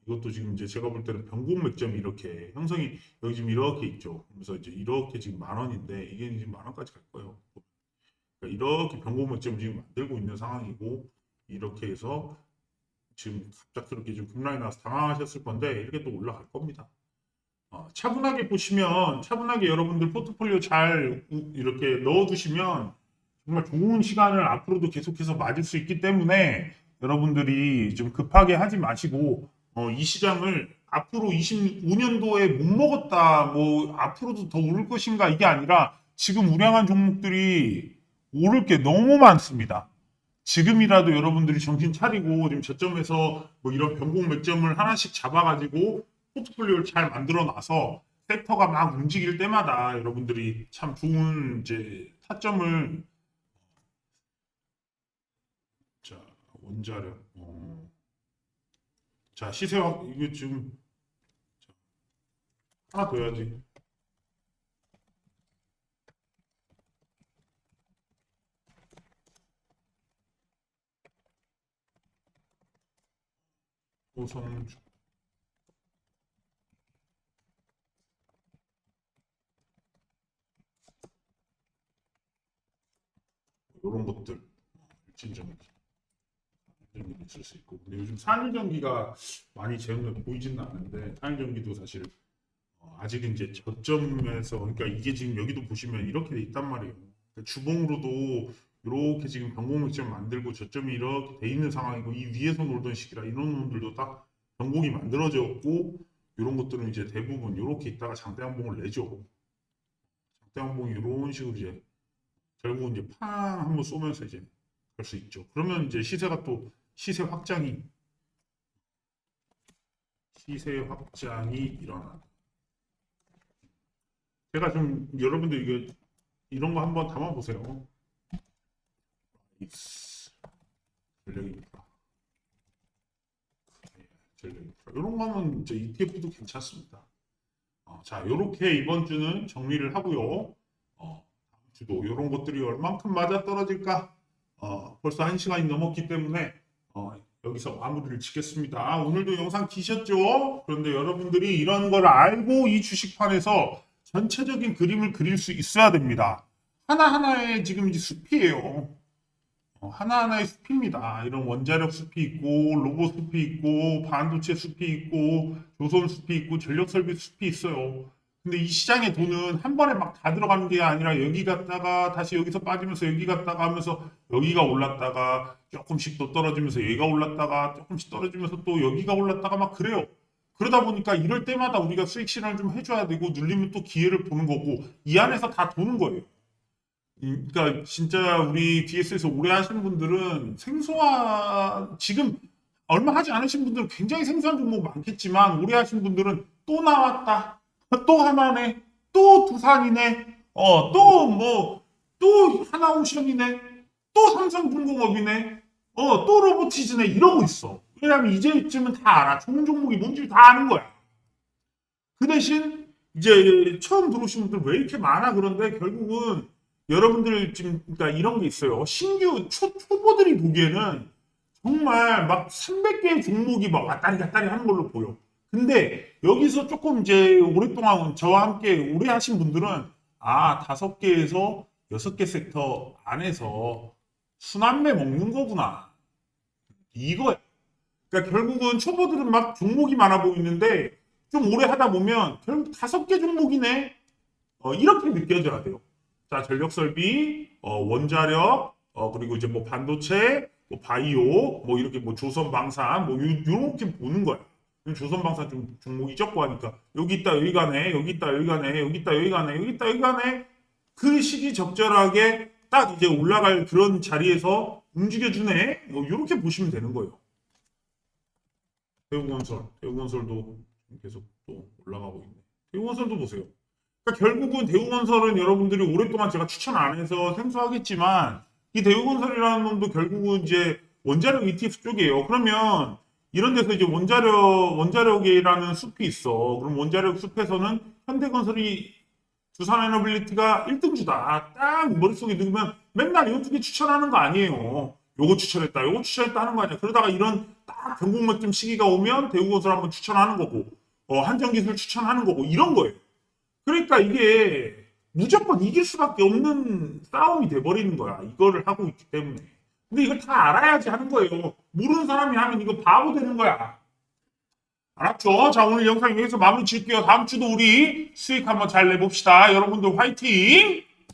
이것도 지금 이제 제가 볼 때는 변곡맥점이 이렇게 형성이 여기 지금 이렇게 있죠. 그래서 이제 이렇게 지금 10,000원인데 이게 지금 10,000원까지 갈 거예요. 그러니까 이렇게 변곡맥점 지금 만들고 있는 상황이고 이렇게 해서 지금 갑작스럽게 좀 급락이 나서 당황하셨을 건데 이렇게 또 올라갈 겁니다. 차분하게 보시면 차분하게 여러분들 포트폴리오 잘 이렇게 넣어두시면 정말 좋은 시간을 앞으로도 계속해서 맞을 수 있기 때문에 여러분들이 좀 급하게 하지 마시고 이 시장을 앞으로 25년도에 못 먹었다 뭐 앞으로도 더 오를 것인가 이게 아니라 지금 우량한 종목들이 오를 게 너무 많습니다. 지금이라도 여러분들이 정신 차리고 지금 저점에서 뭐 이런 변곡 맥점을 하나씩 잡아가지고 포트폴리오를 잘 만들어 놔서 섹터가 막 움직일 때마다 여러분들이 참 좋은 이제 타점을 자 원자력 자 시세와 이거 지금 하나 더 해야지. 우선 이런 것들 일진전기 있을 수 있고 근데 요즘 산일전기가 많이 제형을 보이지는 않는데 산일전기도 사실 아직 이제 저점에서 그러니까 이게 지금 여기도 보시면 이렇게 돼 있단 말이에요. 그러니까 주봉으로도 이렇게 지금 변곡맥점 만들고 저점이 이렇게 돼 있는 상황이고 이 위에서 놀던 시기라 이런 놈들도 딱 변곡이 만들어졌고 이런 것들은 이제 대부분 이렇게 있다가 장대 항봉을 내죠. 장대 항봉이 이런 식으로 이제 결국 이제 팡 한번 쏘면서 이제 갈 수 있죠. 그러면 이제 시세가 또 시세 확장이 일어나. 제가 좀 여러분들 이게 이런 거 한번 담아 보세요. 전력입니다. 이런 거는 이제 ETF도 괜찮습니다. 자, 이렇게 이번 주는 정리를 하고요. 다음 주도 이런 것들이 얼만큼 맞아 떨어질까? 벌써 1시간이 넘었기 때문에 여기서 마무리를 짓겠습니다. 오늘도 영상 기셨죠? 그런데 여러분들이 이런 걸 알고 이 주식판에서 전체적인 그림을 그릴 수 있어야 됩니다. 하나하나의 지금 이제 숲이에요. 하나하나의 숲입니다. 이런 원자력 숲이 있고, 로봇 숲이 있고, 반도체 숲이 있고, 조선 숲이 있고, 전력 설비 숲이 있어요. 근데 이 시장의 돈은 한 번에 막 다 들어가는 게 아니라 여기 갔다가 다시 여기서 빠지면서 여기 갔다가 하면서 여기가 올랐다가 조금씩 또 떨어지면서 여기가 올랐다가 조금씩 떨어지면서 또 여기가 올랐다가 막 그래요. 그러다 보니까 이럴 때마다 우리가 수익 실현을 좀 해줘야 되고 눌리면 또 기회를 보는 거고 이 안에서 다 도는 거예요. 그러니까 진짜 우리 DS에서 오래 하시는 분들은 생소한 지금 얼마 하지 않으신 분들은 굉장히 생소한 종목 많겠지만 오래 하신 분들은 또 나왔다. 또 하나네. 또 두산이네. 또 하나오션이네. 또 삼성중공업이네. 또 로보티즈네. 이러고 있어. 왜냐면 이제쯤은 다 알아. 좋은 종목이 뭔지 다 아는 거야. 그 대신 이제 처음 들어오신 분들 왜 이렇게 많아 그런데 결국은 여러분들 지금 그러니까 이런 게 있어요. 신규 초보들이 보기에는 정말 막 300개의 종목이 막 왔다리 갔다리 하는 걸로 보여. 근데 여기서 조금 이제 오랫동안 저와 함께 오래 하신 분들은 5개에서 6개 섹터 안에서 순환매 먹는 거구나. 이거야. 그러니까 결국은 초보들은 막 종목이 많아 보이는데 좀 오래 하다 보면 결국 5개 종목이네. 이렇게 느껴져야 돼요. 자, 전력 설비, 원자력, 그리고 이제 뭐 반도체, 뭐 바이오, 뭐 이렇게 뭐 조선 방산, 뭐 요렇게 보는 거야. 조선 방산 좀 종목이 적고 하니까 여기 있다 여기 가네, 여기 있다 여기 가네, 여기 있다 여기 가네, 여기 있다 여기 가네. 그 시기 적절하게 딱 이제 올라갈 그런 자리에서 움직여주네. 요렇게 보시면 되는 거예요. 대우건설도 계속 또 올라가고 있네. 대우건설도 보세요. 그러니까 결국은 대우건설은 여러분들이 오랫동안 제가 추천 안 해서 생소하겠지만 이 대우건설이라는 놈도 결국은 이제 원자력 ETF 쪽이에요. 그러면 이런 데서 이제 원자력이라는 숲이 있어. 그럼 원자력 숲에서는 현대건설이 두산에너빌리티가 1등주다. 딱 머릿속에 넣으면 맨날 이 두 개 추천하는 거 아니에요. 요거 추천했다, 요거 추천했다 하는 거 아니야. 그러다가 이런 딱 변곡맥점 시기가 오면 대우건설 한번 추천하는 거고, 한전기술 추천하는 거고, 이런 거예요. 그러니까 이게 무조건 이길 수밖에 없는 싸움이 돼버리는 거야. 이거를 하고 있기 때문에. 근데 이걸 다 알아야지 하는 거예요. 모르는 사람이 하면 이거 바보 되는 거야. 알았죠? 자, 오늘 영상 여기서 마무리 짓게요. 다음 주도 우리 수익 한번 잘 내봅시다. 여러분들 화이팅!